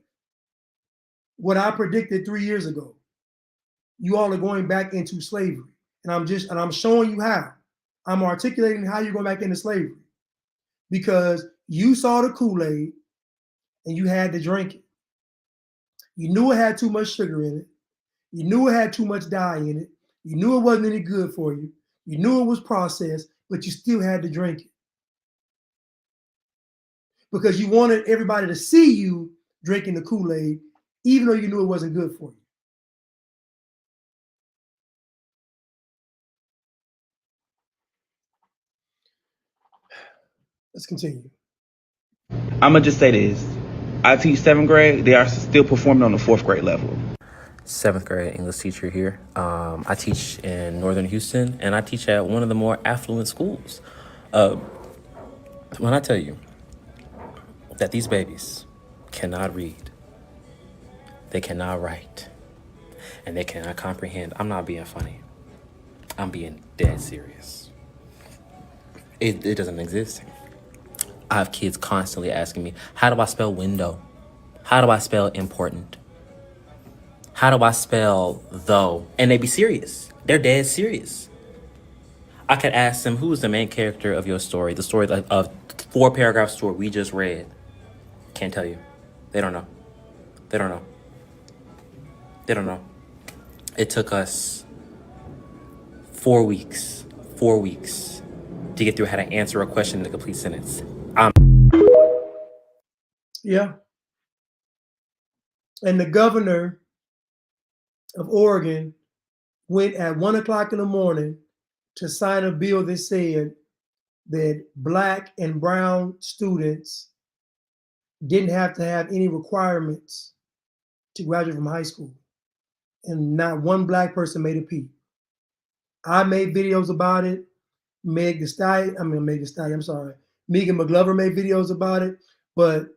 What I predicted 3 years ago. You all are going back into slavery. And I'm showing you how. I'm articulating how you're going back into slavery. Because you saw the Kool-Aid and you had to drink it. You knew it had too much sugar in it. You knew it had too much dye in it. You knew it wasn't any good for you. You knew it was processed, but you still had to drink it. Because you wanted everybody to see you drinking the Kool-Aid, even though you knew it wasn't good for you. Let's continue. I'm going to just say this. I teach 7th grade. They are still performing on the 4th grade level. 7th grade English teacher here. I teach in Northern Houston, and I teach at one of the more affluent schools. When I tell you that these babies cannot read, they cannot write, and they cannot comprehend, I'm not being funny. I'm being dead serious. It doesn't exist. I have kids constantly asking me, how do I spell window? How do I spell important? How do I spell though? And they be serious. They're dead serious. I could ask them, who is the main character of your story? The story of 4-paragraph story we just read. Can't tell you. They don't know. They don't know. They don't know. It took us 4 weeks to get through how to answer a question in a complete sentence. Yeah. And the governor of Oregon went at 1 o'clock in the morning to sign a bill that said that Black and brown students didn't have to have any requirements to graduate from high school. And not one Black person made a peep. I made videos about it. Megan McGlover made videos about it. But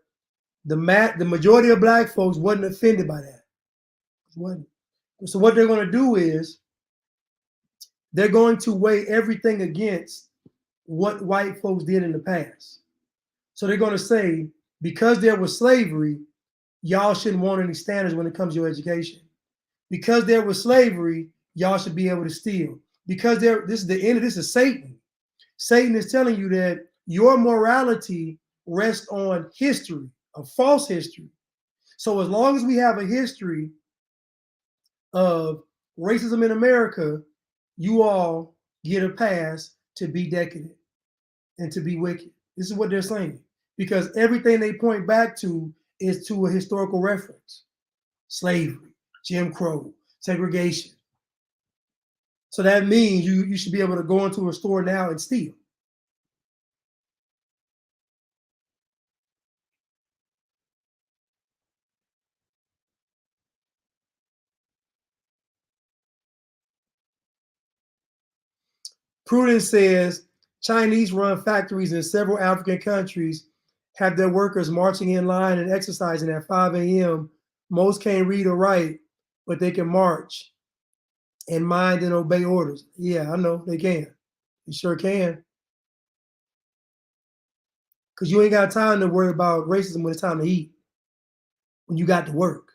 the majority of Black folks wasn't offended by that. Wasn't. So what they're going to do is they're going to weigh everything against what white folks did in the past. So they're going to say, because there was slavery, y'all shouldn't want any standards when it comes to your education. Because there was slavery, y'all should be able to steal. Because this is Satan. Satan is telling you that your morality rests on history, a false history. So as long as we have a history of racism in America, you all get a pass to be decadent and to be wicked. This is what they're saying. Because everything they point back to is to a historical reference. Slavery, Jim Crow, segregation. So that means you should be able to go into a store now and steal. Prudence says Chinese-run factories in several African countries have their workers marching in line and exercising at 5 a.m. Most can't read or write, but they can march and mind and obey orders. Yeah, I know they can. They sure can. Because you ain't got time to worry about racism when it's time to eat. When you got to work.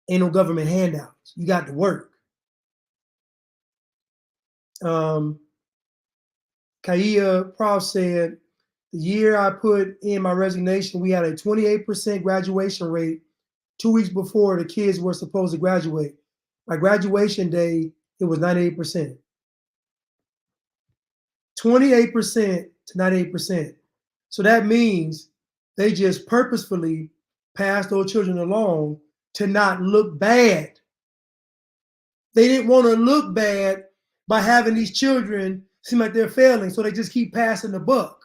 Ain't no government handouts. You got to work. Kaia Prof said, the year I put in my resignation, we had a 28% graduation rate 2 weeks before the kids were supposed to graduate. My graduation day, it was 98%. 28% to 98%. So that means they just purposefully passed those children along to not look bad. They didn't want to look bad by having these children seem like they're failing, so they just keep passing the buck.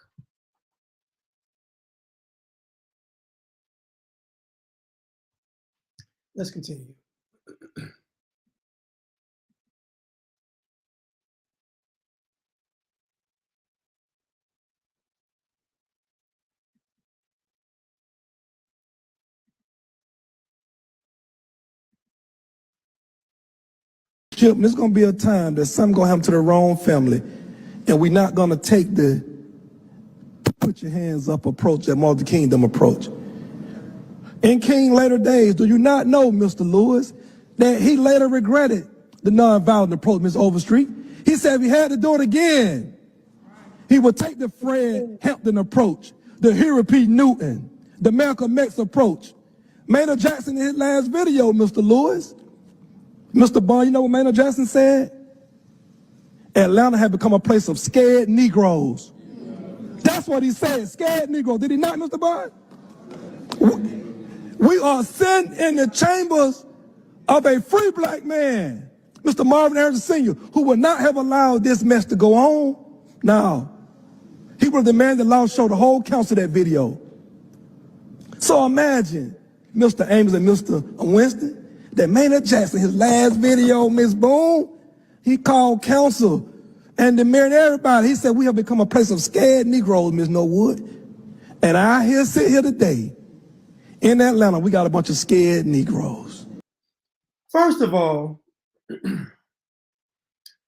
Let's continue. There's going to be a time that something going to happen to the wrong family, and we're not going to take the put your hands up approach, that Martin Luther Kingdom approach. In King later days, do you not know, Mr. Lewis, that he later regretted the nonviolent approach, Ms. Overstreet? He said if he had to do it again, he would take the Fred Hampton approach, the Huey P. Newton, the Malcolm X approach. Maynard Jackson in his last video, Mr. Lewis, Mr. Bond, you know what Maynard Jackson said? Atlanta had become a place of scared Negroes. That's what he said, scared Negroes. Did he not, Mr. Bond? We are sitting in the chambers of a free black man, Mr. Marvin Harrison Sr., who would not have allowed this mess to go on. Now, he would have demanded law show the whole council that video. So imagine, Mr. Amos and Mr. Winston, that Maynard Jackson, his last video, Ms. Boone, he called council and the mayor and everybody. He said, we have become a place of scared Negroes, Ms. Norwood. And I sit here today, in Atlanta, we got a bunch of scared Negroes. First of all,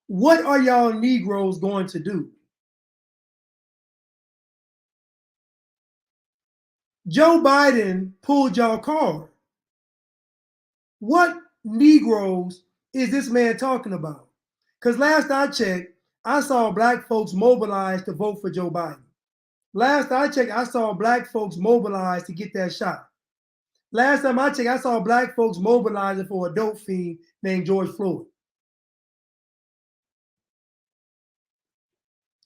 what are y'all Negroes going to do? Joe Biden pulled y'all card. What Negroes is this man talking about? Because last I checked, I saw black folks mobilized to vote for Joe Biden. Last I checked, I saw black folks mobilized to get that shot. Last time I checked, I saw black folks mobilizing for a dope fiend named George Floyd.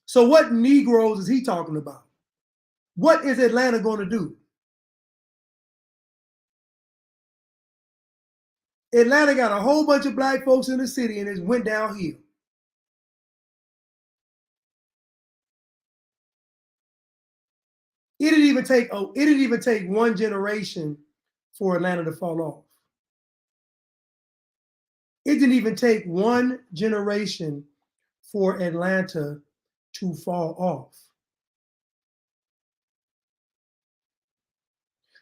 So what Negroes is he talking about? What is Atlanta going to do? Atlanta got a whole bunch of black folks in the city and it went downhill. It didn't even take one generation for Atlanta to fall off. It didn't even take one generation for Atlanta to fall off.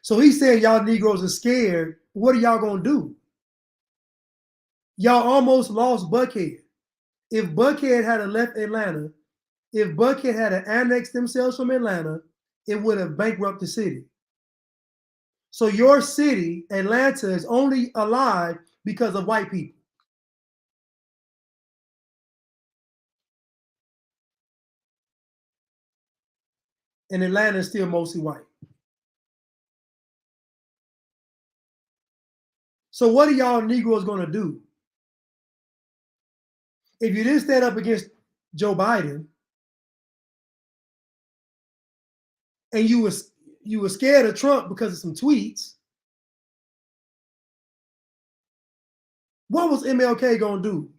So he said y'all Negroes are scared. What are y'all gonna do? Y'all almost lost Buckhead. If Buckhead had left Atlanta, if Buckhead had annexed themselves from Atlanta, it would have bankrupted the city. So your city, Atlanta, is only alive because of white people. And Atlanta is still mostly white. So what are y'all Negroes going to do? If you didn't stand up against Joe Biden and you were scared of Trump because of some tweets, what was MLK going to do?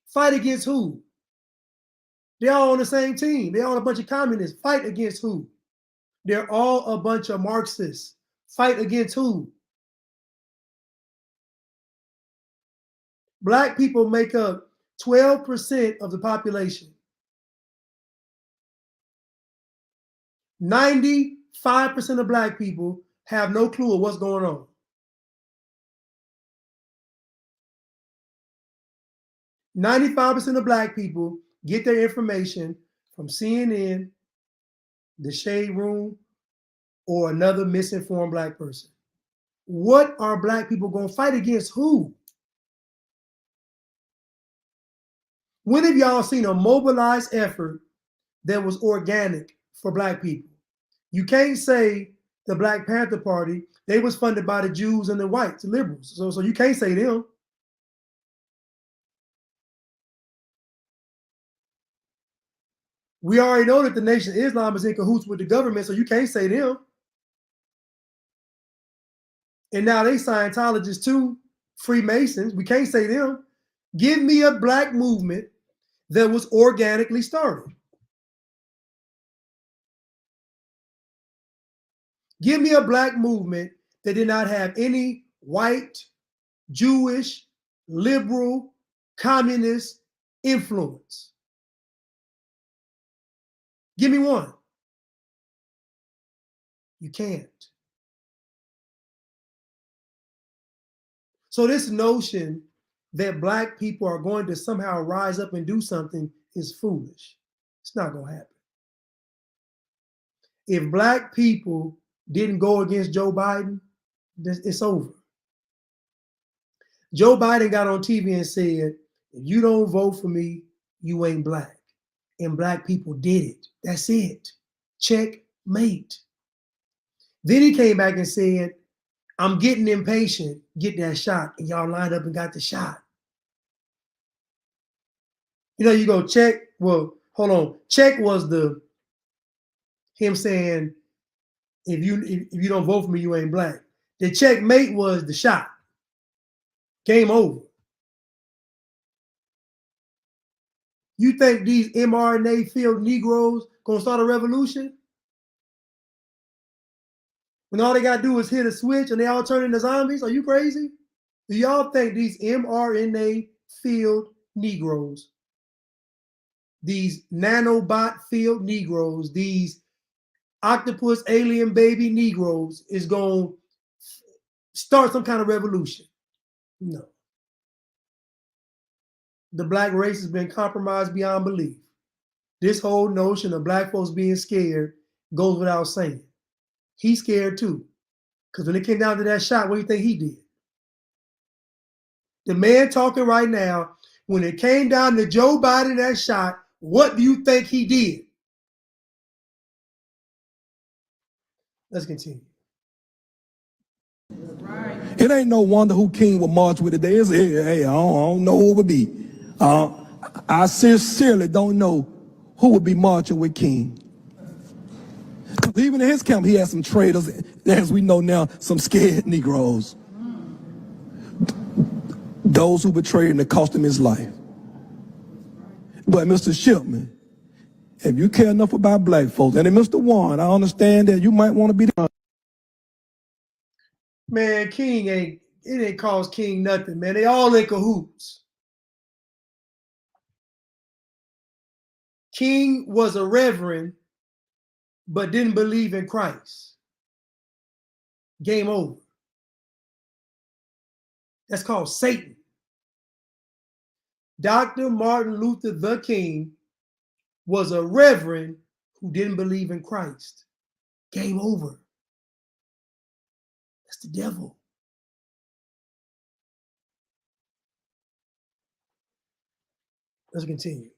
Fight against who? They're all on the same team. They're all a bunch of communists. Fight against who? They're all a bunch of Marxists. Fight against who? Black people make up 12% of the population. 95% of black people have no clue of what's going on. %95 of black people get their information from CNN, the Shade Room, or another misinformed black person. What are black people going to fight against who? When have y'all seen a mobilized effort that was organic for black people? You can't say the Black Panther Party, they was funded by the Jews and the whites, the liberals. So you can't say them. We already know that the Nation of Islam is in cahoots with the government, so you can't say them. And now they Scientologists too, Freemasons. We can't say them. Give me a black movement that was organically started. Give me a black movement that did not have any white, Jewish, liberal, communist influence. Give me one. You can't. So this notion that black people are going to somehow rise up and do something is foolish. It's not going to happen. If black people didn't go against Joe Biden, it's over. Joe Biden got on TV and said, if you don't vote for me, you ain't black. And black people did it. That's it. Checkmate. Then he came back and said, I'm getting impatient, get that shot. And y'all lined up and got the shot. You know, you go check. Well, hold on. Check was him saying, if you don't vote for me, you ain't black. The checkmate was the shot. Game over. You think these mRNA-filled Negroes gonna start a revolution? When all they gotta do is hit a switch and they all turn into zombies? Are you crazy? Do y'all think these mRNA-filled Negroes, these nanobot-filled Negroes, these octopus alien baby Negroes is gonna start some kind of revolution? No. The black race has been compromised beyond belief. This whole notion of black folks being scared goes without saying. He's scared too. Because when it came down to that shot, what do you think he did? The man talking right now, when it came down to Joe Biden, that shot, what do you think he did? Let's continue. It ain't no wonder who King will march with today. It's, hey, I don't know who it would be. I sincerely don't know who would be marching with King. Even in his camp, he had some traitors, as we know now, some scared Negroes. Those who betrayed him, that cost him his life. But Mr. Shipman, if you care enough about black folks, and then Mr. Warren, I understand that you might want to be the... Man, it ain't cost King nothing, man. They all in cahoots. King was a reverend, but didn't believe in Christ. Game over. That's called Satan. Dr. Martin Luther the King was a reverend who didn't believe in Christ. Game over. That's the devil. Let's continue.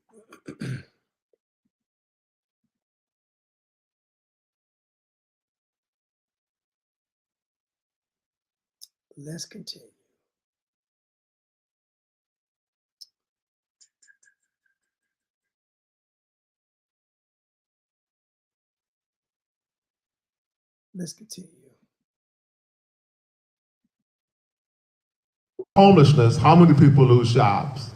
Let's continue. Let's continue. Homelessness, how many people lose jobs?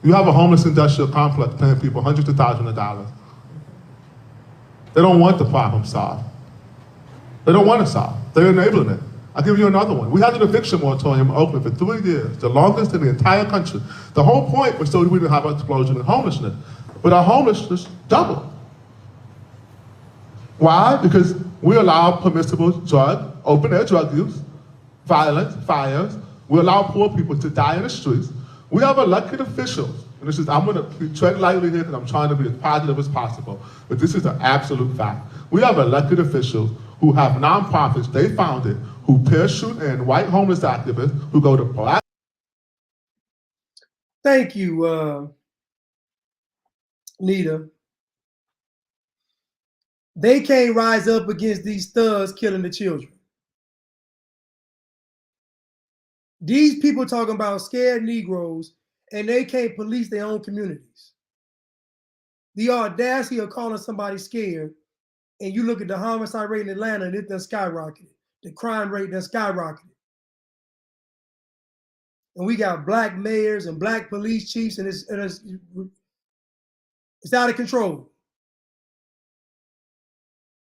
You have a homeless industrial complex paying people hundreds of thousands of dollars. They don't want the problem solved. They don't want it solved. They're enabling it. I'll give you another one. We had an eviction moratorium in Oakland for 3 years, the longest in the entire country. The whole point was so we didn't have an explosion in homelessness. But our homelessness doubled. Why? Because we allow permissible open-air drug use, violence, fires. We allow poor people to die in the streets. We have elected officials, and this is, I'm going to tread lightly here because I'm trying to be as positive as possible, but this is an absolute fact. We have elected officials who have nonprofits they founded, who parachute in white homeless activists, who go to black. Thank you, Nita. They can't rise up against these thugs killing the children. These people talking about scared Negroes, and they can't police their own communities. The audacity of calling somebody scared, and you look at the homicide rate in Atlanta and it done skyrocketed. The crime rate done skyrocketed. And we got black mayors and black police chiefs, and it's out of control.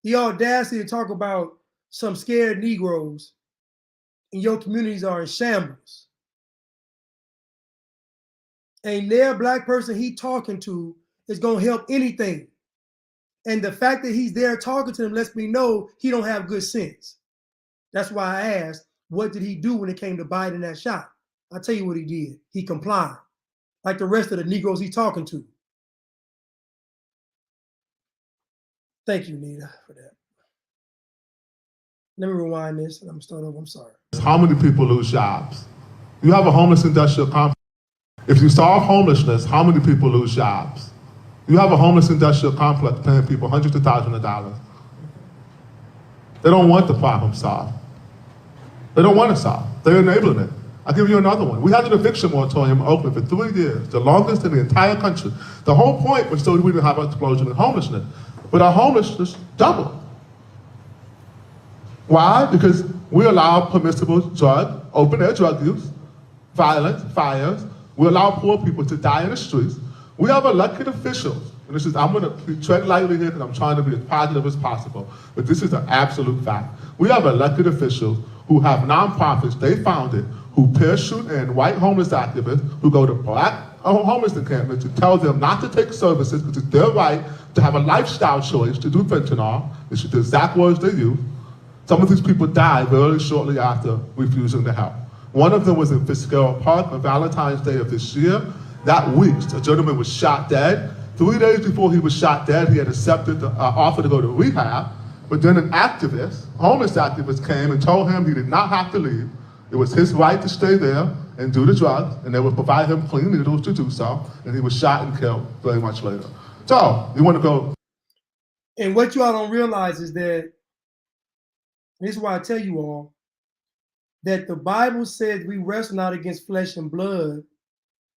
The audacity to talk about some scared Negroes in your communities are in shambles. Ain't there a black person he talking to is gonna help anything. And the fact that he's there talking to them lets me know he don't have good sense. That's why I asked, what did he do when it came to Biden that shot? I'll tell you what he did. He complied, like the rest of the Negroes he's talking to. Thank you, Nita, for that. Let me rewind this and I'm gonna start over. I'm sorry. How many people lose jobs? You have a homeless industrial complex. If you solve homelessness, how many people lose jobs? You have a homeless industrial complex paying people hundreds of thousands of dollars. They don't want the problem solved. They don't want to solve. They're enabling it. I'll give you another one. We had an eviction moratorium in Oakland for 3 years, the longest in the entire country. The whole point was so we didn't have an explosion in homelessness. But our homelessness doubled. Why? Because we allow permissible open-air drug use, violence, fires. We allow poor people to die in the streets. We have elected officials, and this is, I'm gonna tread lightly here because I'm trying to be as positive as possible, but this is an absolute fact. We have elected officials who have nonprofits they founded, who parachute in white homeless activists, who go to black homeless encampments to tell them not to take services because it's their right to have a lifestyle choice to do fentanyl. This is the exact words they use. Some of these people died very shortly after refusing to help. One of them was in Fitzgerald Park on Valentine's Day of this year. That week, a gentleman was shot dead. 3 days before he was shot dead, he had accepted the offer to go to rehab, but then an activist, homeless activist, came and told him he did not have to leave. It was his right to stay there and do the drugs, and they would provide him clean needles to do so, and he was shot and killed very much later. So, you want to go. And what you all don't realize is that, this is why I tell you all, that the Bible says we wrestle not against flesh and blood,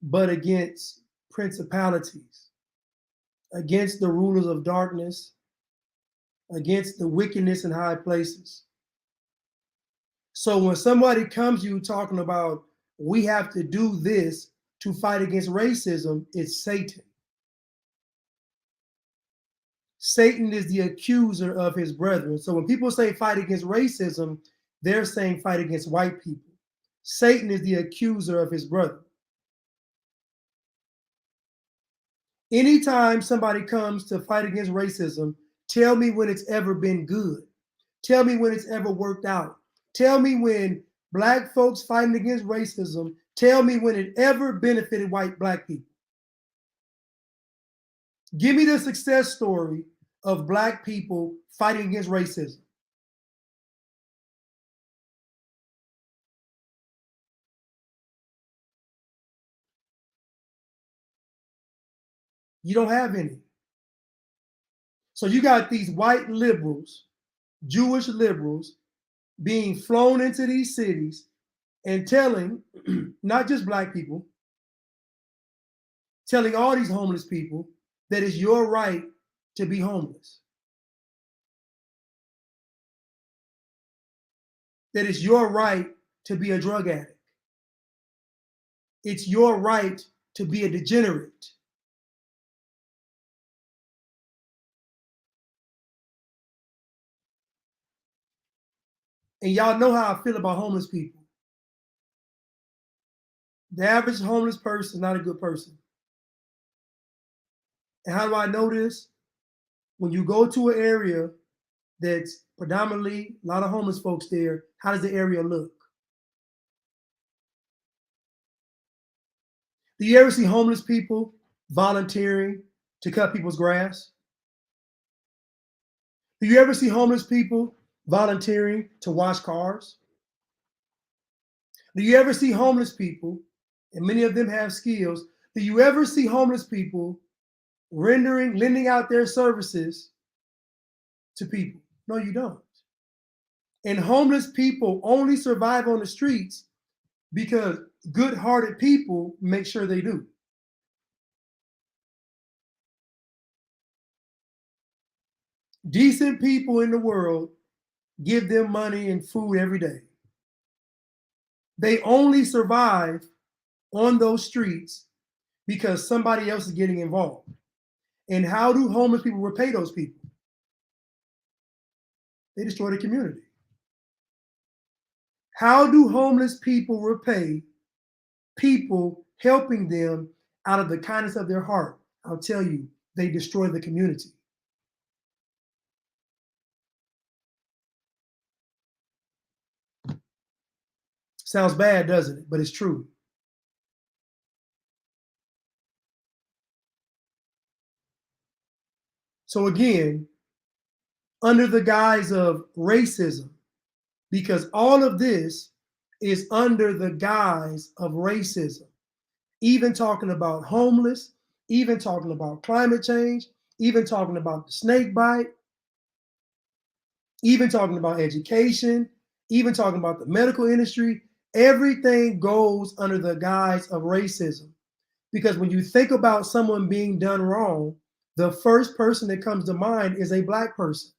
but against principalities, against the rulers of darkness, against the wickedness in high places. So when somebody comes to you talking about we have to do this to fight against racism, it's Satan. Satan is the accuser of his brethren. So when people say fight against racism, they're saying fight against white people. Satan is the accuser of his brother. Anytime somebody comes to fight against racism, tell me when it's ever been good. Tell me when it's ever worked out. Tell me when black folks fighting against racism, tell me when it ever benefited black people. Give me the success story of black people fighting against racism. You don't have any. So you got these white liberals, Jewish liberals, being flown into these cities and telling, not just black people, telling all these homeless people that it's your right to be homeless. That it's your right to be a drug addict. It's your right to be a degenerate. And y'all know how I feel about homeless people. The average homeless person is not a good person. And how do I know this? When you go to an area that's predominantly a lot of homeless folks there, how does the area look? Do you ever see homeless people volunteering to cut people's grass? Do you ever see homeless people volunteering to wash cars? Do you ever see homeless people, and many of them have skills, do you ever see homeless people lending out their services to people? No, you don't. And homeless people only survive on the streets because good-hearted people make sure they do. Decent people in the world give them money and food every day. They only survive on those streets because somebody else is getting involved. And how do homeless people repay those people? They destroy the community. How do homeless people repay people helping them out of the kindness of their heart? I'll tell you, they destroy the community. Sounds bad, doesn't it? But it's true. So again, under the guise of racism, because all of this is under the guise of racism, even talking about homeless, even talking about climate change, even talking about the snake bite, even talking about education, even talking about the medical industry, everything goes under the guise of racism. Because when you think about someone being done wrong, the first person that comes to mind is a Black person.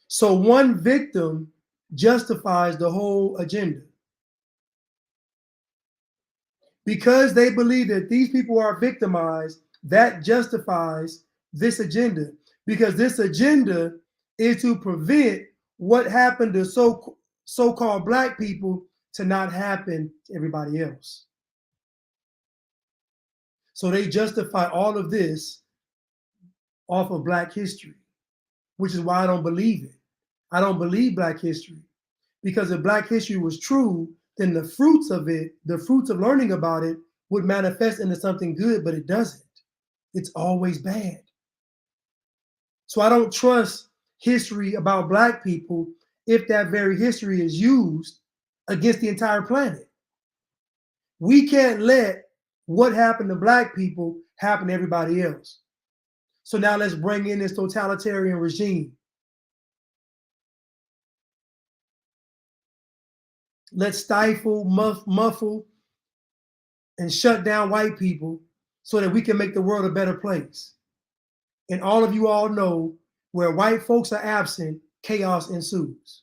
So one victim justifies the whole agenda. Because they believe that these people are victimized, that justifies this agenda. Because this agenda is to prevent what happened to so-called Black people to not happen to everybody else. So they justify all of this off of Black history, which is why I don't believe it. I don't believe Black history, because if Black history was true, then the fruits of it, the fruits of learning about it, would manifest into something good, but it doesn't. It's always bad. So I don't trust history about Black people if that very history is used against the entire planet. We can't let what happened to Black people happen to everybody else. So now let's bring in this totalitarian regime. Let's stifle, muffle, and shut down white people so that we can make the world a better place. And all of you all know, where white folks are absent, chaos ensues.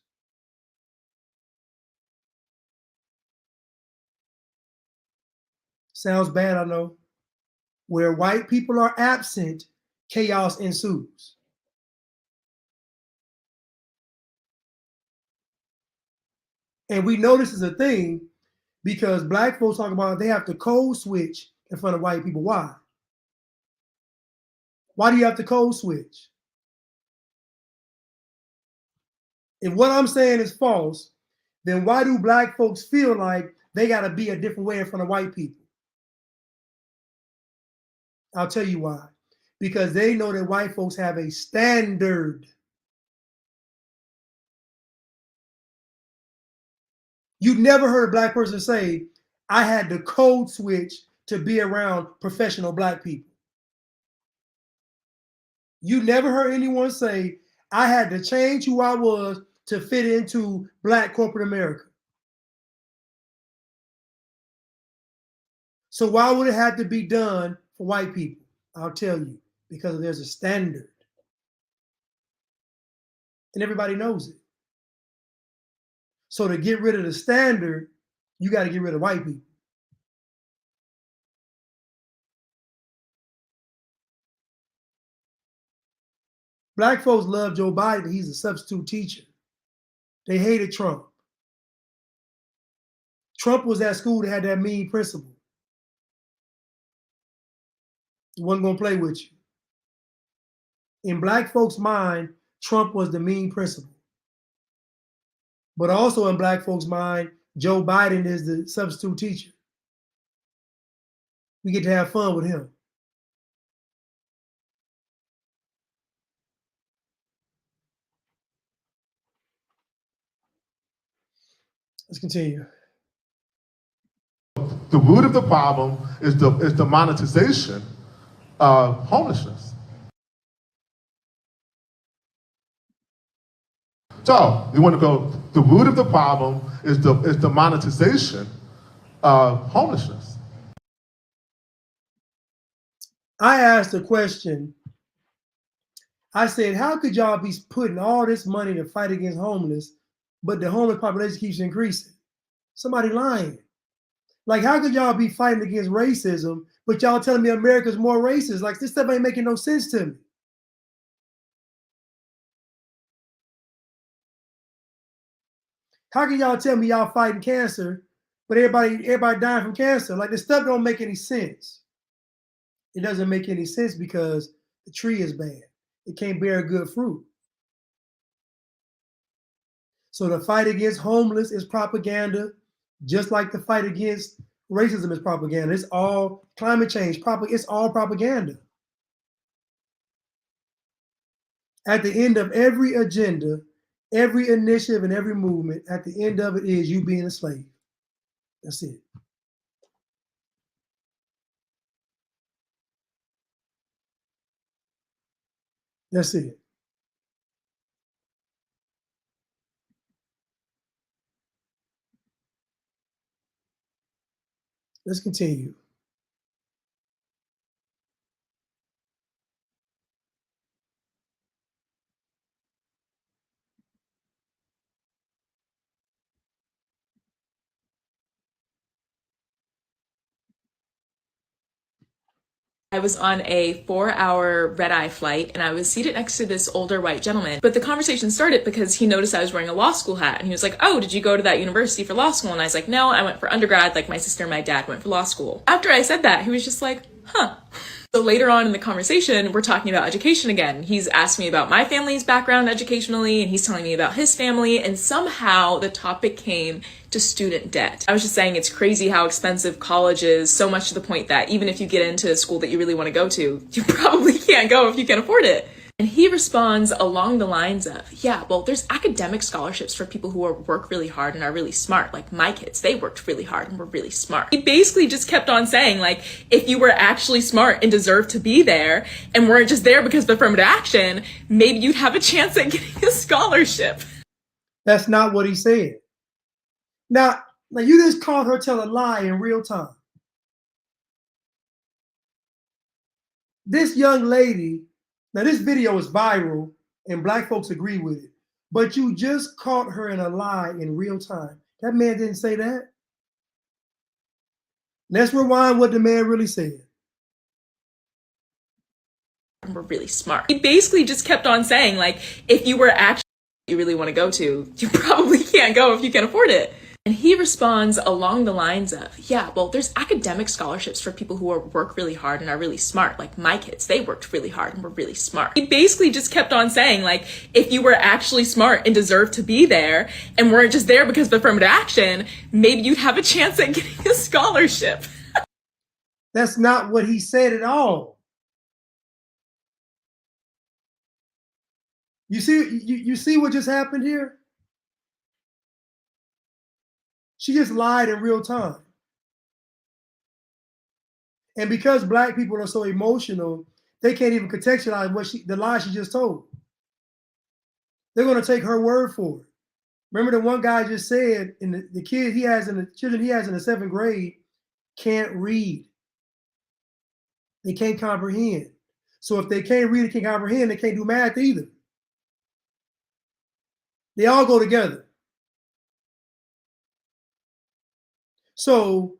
Sounds bad, I know. Where white people are absent, chaos ensues. And we know this is a thing because Black folks talk about they have to code switch in front of white people. Why? Why do you have to code switch? If what I'm saying is false, then why do Black folks feel like they got to be a different way in front of white people? I'll tell you why. Because they know that white folks have a standard. You never heard a Black person say, I had to code switch to be around professional Black people. You never heard anyone say, I had to change who I was to fit into Black corporate America. So why would it have to be done for white people? I'll tell you, because there's a standard. And everybody knows it. So to get rid of the standard, you got to get rid of white people. Black folks love Joe Biden. He's a substitute teacher. They hated Trump. Trump was at school that had that mean principal. He wasn't going to play with you. In Black folks' mind, Trump was the mean principal. But also in Black folks' mind, Joe Biden is the substitute teacher. We get to have fun with him. Let's continue. The root of the problem is the monetization of homelessness. So you want to go, the root of the problem is the monetization of homelessness. I asked a question. I said, how could y'all be putting all this money to fight against homeless, but the homeless population keeps increasing? Somebody lying. Like, how could y'all be fighting against racism, but y'all telling me America's more racist? Like, this stuff ain't making no sense to me. How can y'all tell me y'all fighting cancer, but everybody dying from cancer? Like, this stuff don't make any sense. It doesn't make any sense because the tree is bad. It can't bear good fruit. So the fight against homeless is propaganda, just like the fight against racism is propaganda. It's all climate change, it's all propaganda. At the end of every agenda, every initiative and every movement, at the end of it is you being a slave. That's it. That's it. Let's continue. I was on a 4-hour red-eye flight and I was seated next to this older white gentleman. But the conversation started because he noticed I was wearing a law school hat and he was like, oh, did you go to that university for law school? And I was like, no, I went for undergrad, like my sister and my dad went for law school. After I said that, he was just like, huh. So later on in the conversation, we're talking about education again. He's asked me about my family's background educationally, and he's telling me about his family, and somehow the topic came to student debt. I was just saying it's crazy how expensive college is, so much to the point that even if you get into a school that you really want to go to, you probably can't go if you can afford it. And he responds along the lines of, yeah, well, there's academic scholarships for people who work really hard and are really smart. Like my kids, they worked really hard and were really smart. He basically just kept on saying, like, if you were actually smart and deserved to be there and weren't just there because of affirmative action, maybe you'd have a chance at getting a scholarship. That's not what he said. Now you just called her tell a lie in real time. This young lady, now this video is viral and black folks agree with it, but you just caught her in a lie in real time. That man didn't say that. Let's rewind what the man really said. We're really smart. He basically just kept on saying, like, if you were actually you really want to go to, you probably can't go if you can afford it. And he responds along the lines of, yeah, well, there's academic scholarships for people who work really hard and are really smart. Like my kids, they worked really hard and were really smart. He basically just kept on saying, like, if you were actually smart and deserved to be there and weren't just there because of affirmative action, maybe you'd have a chance at getting a scholarship. That's not what he said at all. You see what just happened here? She just lied in real time. And because black people are so emotional, they can't even contextualize the lie she just told. They're going to take her word for it. Remember the one guy just said, and the children he has in the 7th grade can't read. They can't comprehend. So if they can't read and can't comprehend, they can't do math either. They all go together. So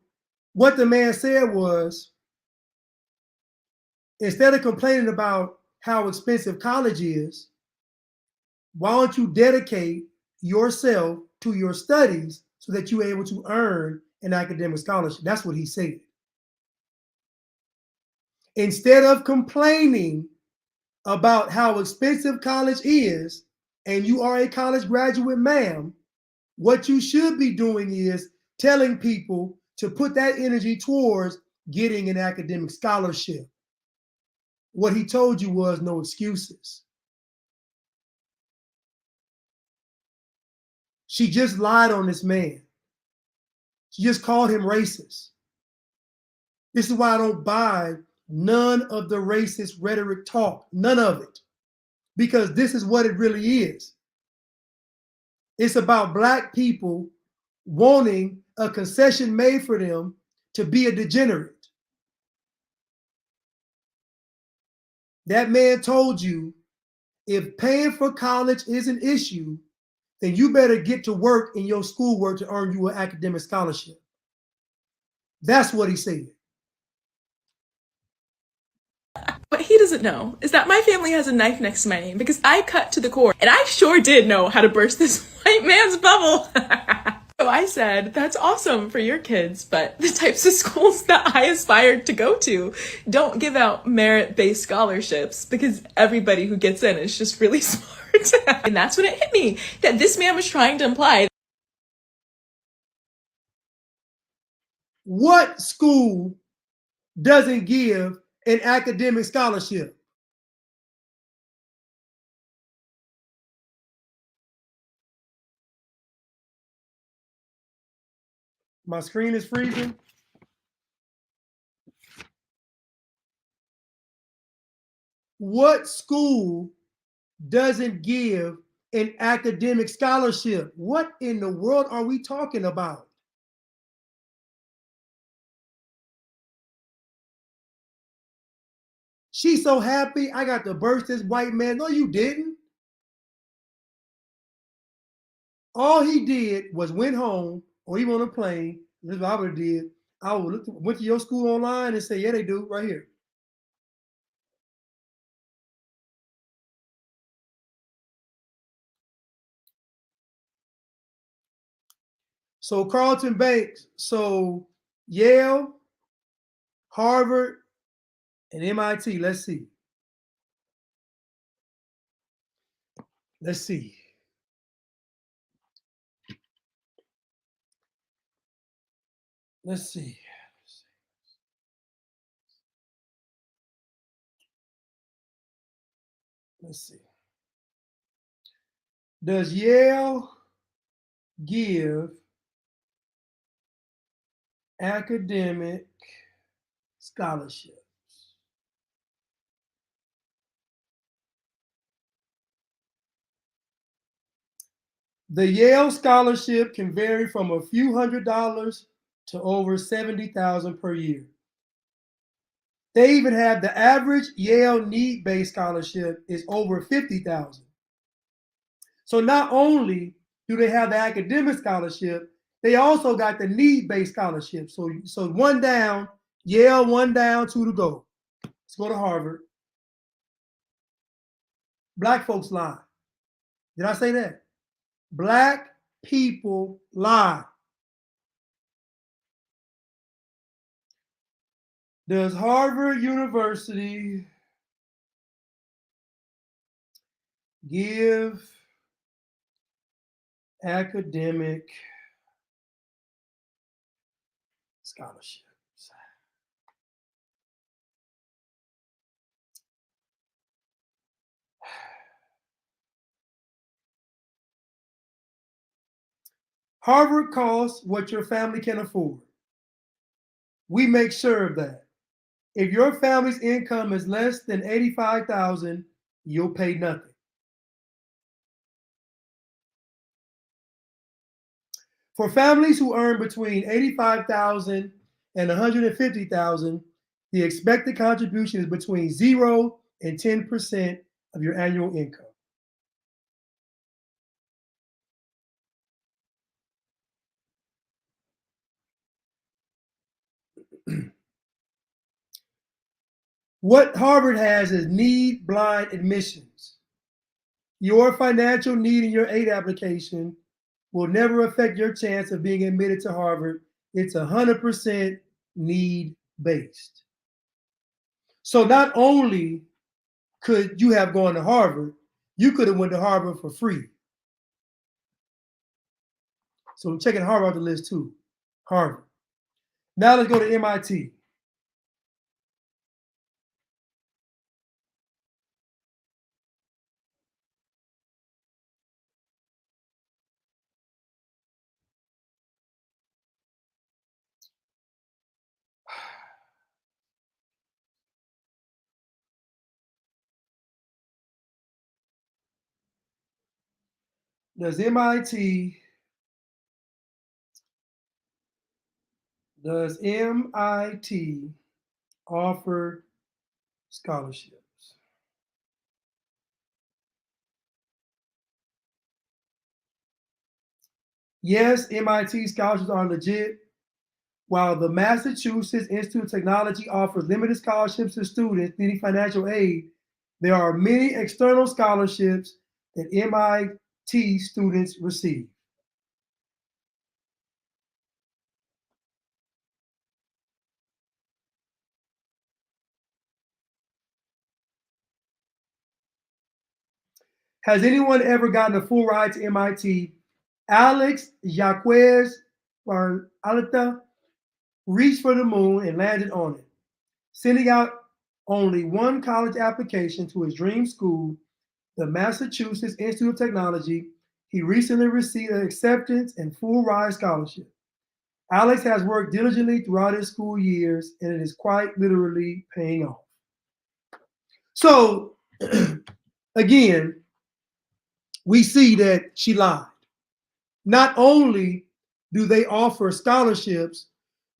what the man said was, instead of complaining about how expensive college is, why don't you dedicate yourself to your studies so that you're able to earn an academic scholarship? That's what he said. Instead of complaining about how expensive college is, and you are a college graduate, ma'am, what you should be doing is telling people to put that energy towards getting an academic scholarship. What he told you was no excuses. She just lied on this man. She just called him racist. This is why I don't buy none of the racist rhetoric talk, none of it, because this is what it really is. It's about black people wanting a concession made for them to be a degenerate. That man told you if paying for college is an issue, then you better get to work in your schoolwork to earn you an academic scholarship. That's what he said. What he doesn't know is that my family has a knife next to my name because I cut to the core, and I sure did know how to burst this white man's bubble. So I said, that's awesome for your kids, but the types of schools that I aspired to go to don't give out merit-based scholarships because everybody who gets in is just really smart. And that's when it hit me that this man was trying to imply. What school doesn't give an academic scholarship? My screen is freezing. What school doesn't give an academic scholarship? What in the world are we talking about? She's so happy I got to burst this white man. No, you didn't. All he did was went home or even on a plane. This is what I would have did. I would went to your school online and say, yeah, they do right here. So Carlton Banks, so Yale, Harvard, and MIT. Let's see. Let's see. Let's see. Let's see. Does Yale give academic scholarship? The Yale scholarship can vary from a few $100s to over $70,000 per year. They even have the average Yale need-based scholarship is over $50,000. So not only do they have the academic scholarship, they also got the need-based scholarship. So one down, Yale, one down, two to go. Let's go to Harvard. Black folks lie. Did I say that? Black people lie. Does Harvard University give academic scholarships? Harvard costs what your family can afford. We make sure of that. If your family's income is less than $85,000, you'll pay nothing. For families who earn between $85,000 and $150,000, the expected contribution is between 0 and 10% of your annual income. What Harvard has is need blind admissions. Your financial need in your aid application will never affect your chance of being admitted to Harvard. It's 100% need based. So not only could you have gone to Harvard, you could have went to Harvard for free. So I'm checking Harvard off the list too. Harvard. Now let's go to MIT. Does MIT offer scholarships? Yes, MIT scholarships are legit. While the Massachusetts Institute of Technology offers limited scholarships to students needing financial aid, there are many external scholarships that MIT students receive. Has anyone ever gotten a full ride to MIT? Alex Jaquez Alta reached for the moon and landed on it, sending out only one college application to his dream school, the Massachusetts Institute of Technology. He recently received an acceptance and full ride scholarship. Alex has worked diligently throughout his school years, and it is quite literally paying off. So, again, we see that she lied. Not only do they offer scholarships,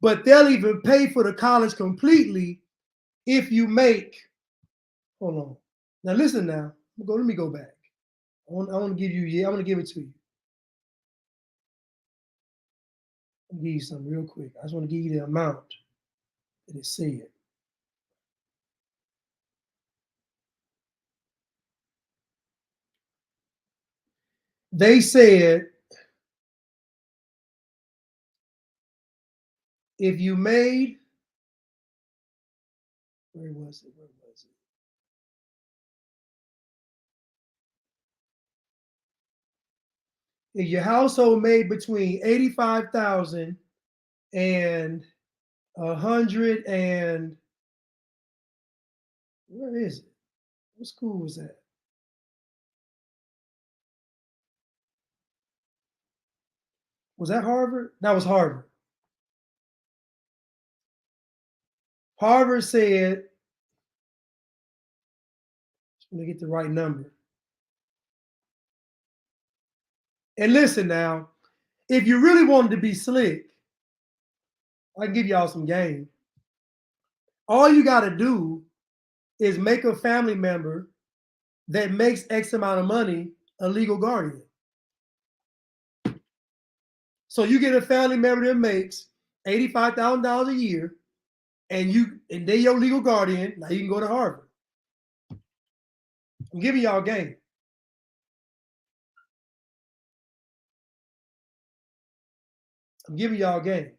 but they'll even pay for the college completely if you make, hold on. Now listen now, let me go back. I want to give you, I want to give it to you. I'll give you something real quick. I just want to give you the amount that it said. They said if you made, where was it? If your household made between 85,000 and 100 and, where is it? What school was that? Was that Harvard? That was Harvard. Harvard said, let me get the right number. And listen now, if you really wanted to be slick, I can give y'all some game. All you got to do is make a family member that makes X amount of money a legal guardian. So you get a family member that makes $85,000 a year, and they're your legal guardian. Now you can go to Harvard. I'm giving y'all game. I'm giving y'all game.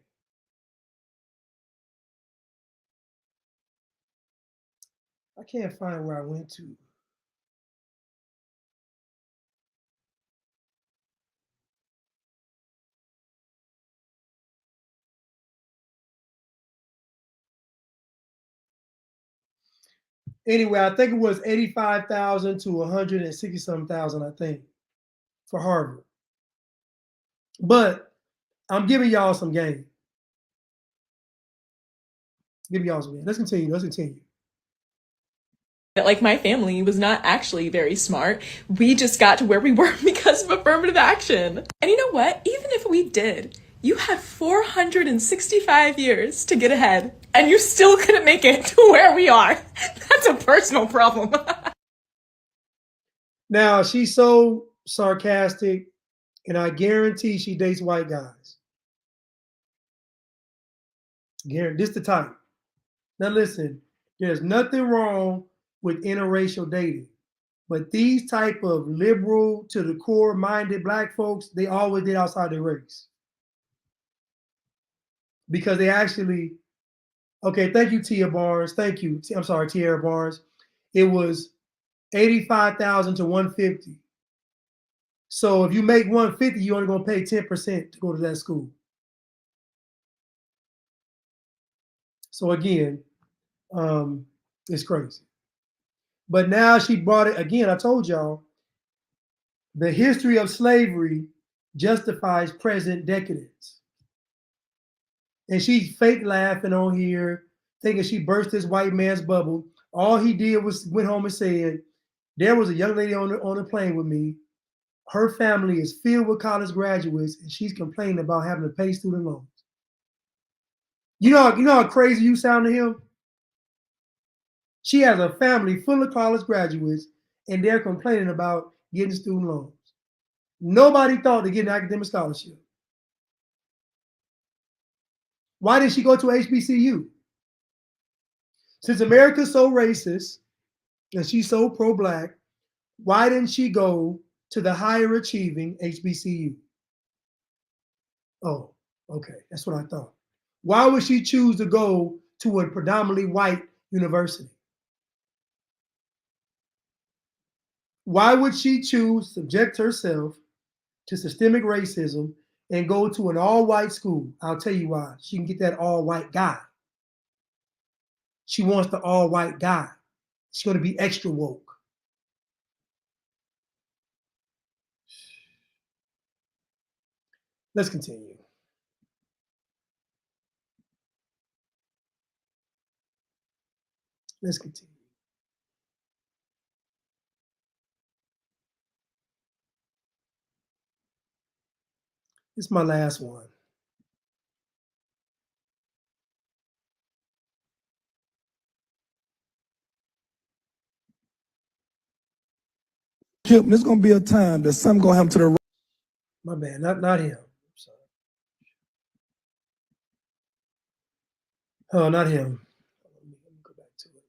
I can't find where I went to. Anyway, I think it was 85,000 to 160-something thousand, I think, for Harvard. But I'm giving y'all some game. Giving y'all some game. Let's continue. That like my family was not actually very smart. We just got to where we were because of affirmative action. And you know what? Even if we did, you had 465 years to get ahead, and you still couldn't make it to where we are. That's a personal problem. Now, she's so sarcastic, and I guarantee she dates white guys. Guarantee, this the type. Now listen, there's nothing wrong with interracial dating, but these type of liberal to the core minded black folks, they always did outside their race. Because they actually, okay, thank you, Tia Barnes. Thank you. I'm sorry, Tierra Barnes. It was 85,000 to 150. So if you make 150, you're only gonna pay 10% to go to that school. So again, it's crazy. But now she brought it again. I told y'all, the history of slavery justifies present decadence. And she's fake laughing on here, thinking she burst this white man's bubble. All he did was went home and said, there was a young lady on the plane with me. Her family is filled with college graduates, and she's complaining about having to pay student loans. You know how crazy you sound to him? She has a family full of college graduates, and they're complaining about getting student loans. Nobody thought to get an academic scholarship. Why didn't she go to HBCU? Since America's so racist and she's so pro-black, why didn't she go to the higher achieving HBCU? Oh, okay, that's what I thought. Why would she choose to go to a predominantly white university? Why would she choose to subject herself to systemic racism and go to an all-white school? I'll tell you why. She can get that all-white guy. She wants the all-white guy. She's going to be extra woke. Let's continue. Let's continue. This is my last one. Chip, there's gonna be a time that something gonna happen to the. My bad, not him. Sorry. Oh, not him. Let me go back to it.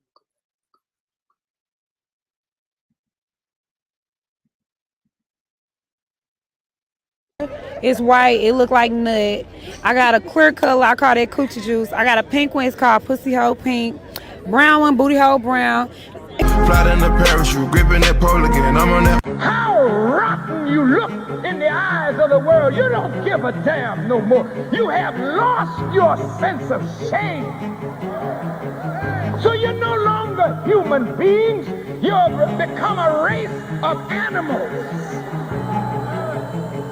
It's white. It look like nut. I got a clear color. I call that coochie juice. I got a pink one. It's called pussy hole pink. Brown one, booty hole brown. Fly in the parachute, gripping that pole again. I'm on that. How rotten you look in the eyes of the world. You don't give a damn no more. You have lost your sense of shame. So you're no longer human beings. You've become a race of animals.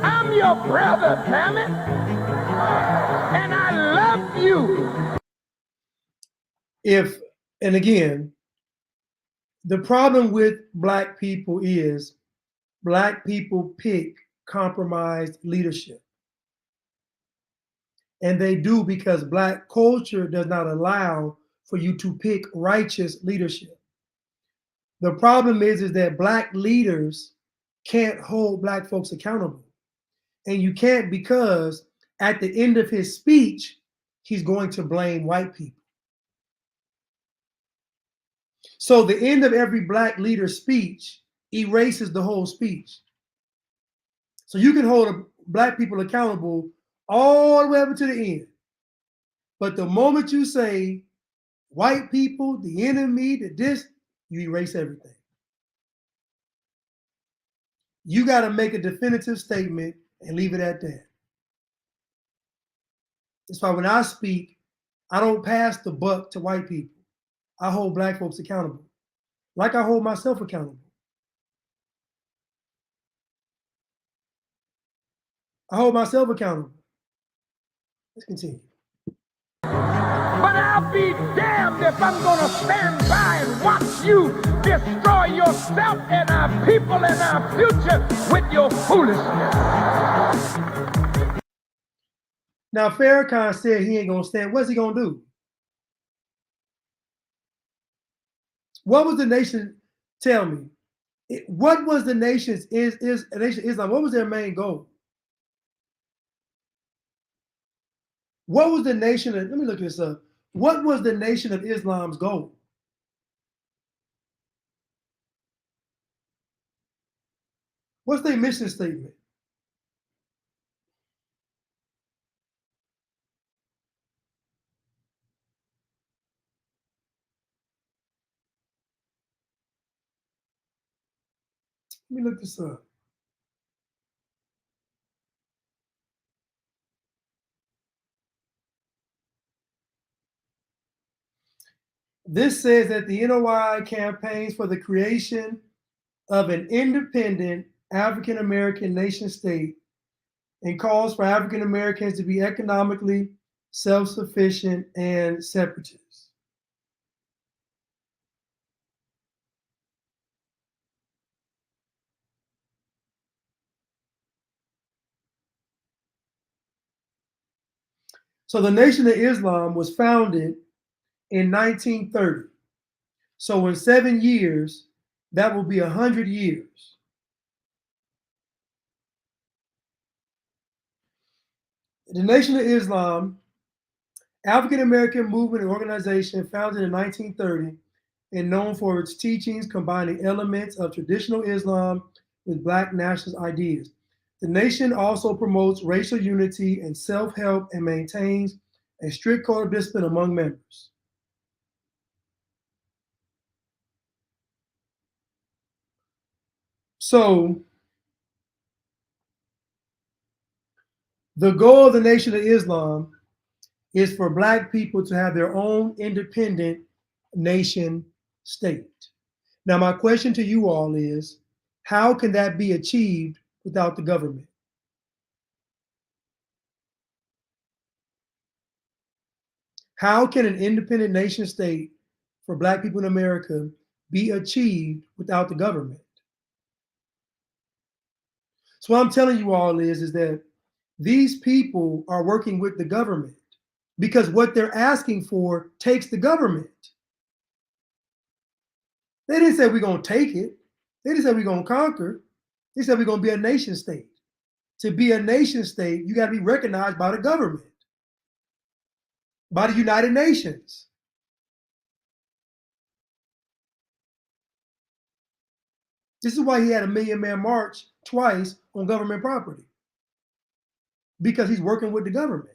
I'm your brother, damn it. And I love you. And again, the problem with black people is black people pick compromised leadership. And they do because black culture does not allow for you to pick righteous leadership. The problem is that black leaders can't hold black folks accountable. And you can't, because at the end of his speech, he's going to blame white people. So the end of every black leader's speech erases the whole speech. So you can hold black people accountable all the way up to the end. But the moment you say white people, the enemy, you erase everything. You got to make a definitive statement and leave it at that. That's why when I speak, I don't pass the buck to white people. I hold black folks accountable, like I hold myself accountable. I hold myself accountable. Let's continue. But I'll be damned if I'm going to stand by and watch you destroy yourself and our people and our future with your foolishness. Now, Farrakhan said he ain't going to stand. What's he going to do? What was the nation? Tell me. What was the nation's Islam? What was their main goal? What was the nation of, let me look this up. What was the Nation of Islam's goal? What's their mission statement? Let me look this up. This says that the NOI campaigns for the creation of an independent African American nation state and calls for African Americans to be economically self-sufficient and separatists. So the Nation of Islam was founded in 1930. So in 7 years, that will be 100 years. The Nation of Islam African American movement and organization founded in 1930 and known for its teachings combining elements of traditional Islam with Black nationalist ideas. The nation also promotes racial unity and self-help and maintains a strict code of discipline among members. So, the goal of the Nation of Islam is for Black people to have their own independent nation state. Now, my question to you all is, how can that be achieved without the government? How can an independent nation state for Black people in America be achieved without the government? So what I'm telling you all is that these people are working with the government because what they're asking for takes the government. They didn't say we're going to take it. They didn't say we're going to conquer. They said we're going to be a nation state. To be a nation state, you got to be recognized by the government, by the United Nations. This is why he had a million-man march twice on government property, because he's working with the government.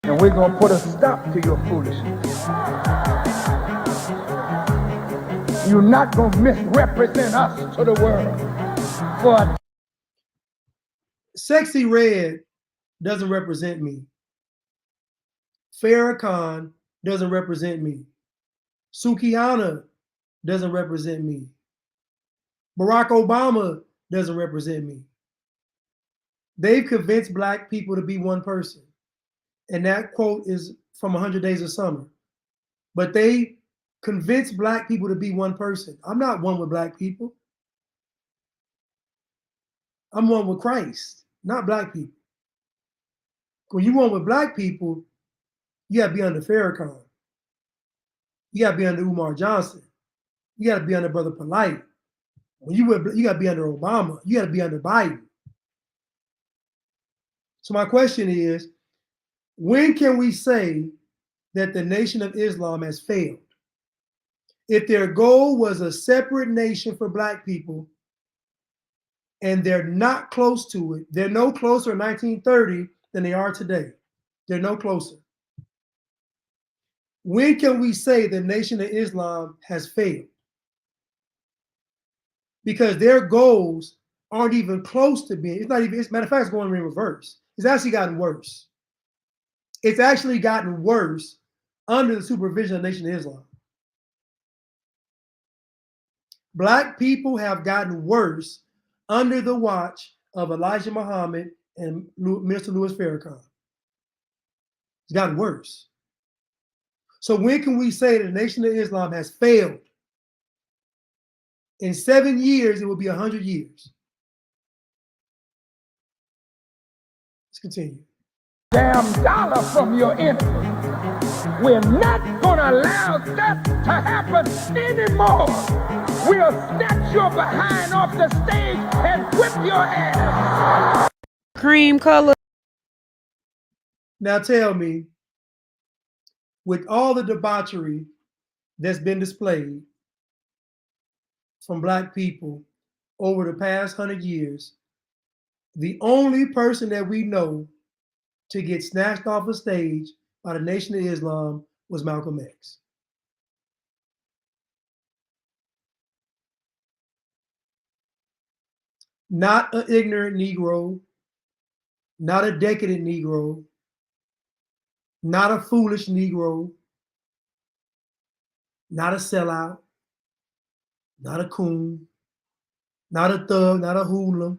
And we're going to put a stop to your foolishness. You're not going to misrepresent us to the world. For Sexy Red doesn't represent me. Farrakhan doesn't represent me. Sukihana doesn't represent me. Barack Obama doesn't represent me. They've convinced Black people to be one person. And that quote is from 100 Days of Summer. But they convinced Black people to be one person. I'm not one with Black people. I'm one with Christ, not Black people. When you one with Black people, you got to be under Farrakhan. You got to be under Umar Johnson. You got to be under Brother Polite. When you got to be under Obama. You got to be under Biden. So my question is, when can we say that the Nation of Islam has failed? If their goal was a separate nation for Black people, and they're not close to it, they're no closer in 1930 than they are today. They're no closer. When can we say the Nation of Islam has failed? Because their goals aren't even close to being, it's not even, matter of fact, it's going in reverse. It's actually gotten worse. It's actually gotten worse under the supervision of the Nation of Islam. Black people have gotten worse under the watch of Elijah Muhammad and Mr. Louis Farrakhan. It's gotten worse. So when can we say the Nation of Islam has failed? In 7 years, it will be 100 years. Let's continue. damn dollar from your enemy. We're not going to allow that to happen anymore. We'll snatch your behind off the stage and whip your ass. Cream color. Now tell me, with all the debauchery that's been displayed from Black people over the past 100 years, the only person that we know to get snatched off a stage by the Nation of Islam was Malcolm X. Not an ignorant Negro, not a decadent Negro, not a foolish Negro, not a sellout, not a coon, not a thug, not a hoodlum,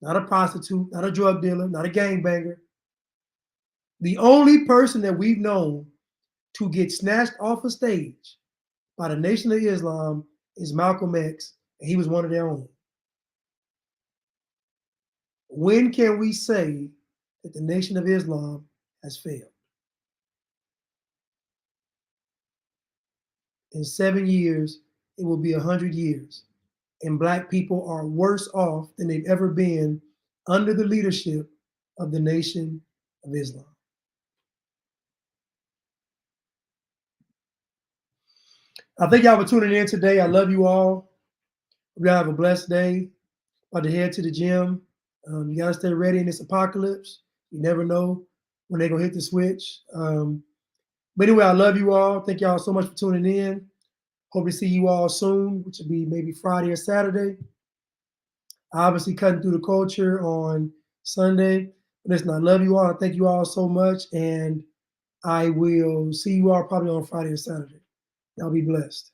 not a prostitute, not a drug dealer, not a gangbanger. The only person that we've known to get snatched off a stage by the Nation of Islam is Malcolm X, and he was one of their own. When can we say that the Nation of Islam has failed? In 7 years, it will be 100 years, and Black people are worse off than they've ever been under the leadership of the Nation of Islam. I thank y'all for tuning in today. I love you all. Hope y'all have a blessed day. About to head to the gym. You gotta stay ready in this apocalypse. You never know when they're gonna hit the switch. But anyway, I love you all. Thank y'all so much for tuning in. Hope to see you all soon, which will be maybe Friday or Saturday. Obviously, cutting through the culture on Sunday. Listen, I love you all. I thank you all so much. And I will see you all probably on Friday or Saturday. Y'all be blessed.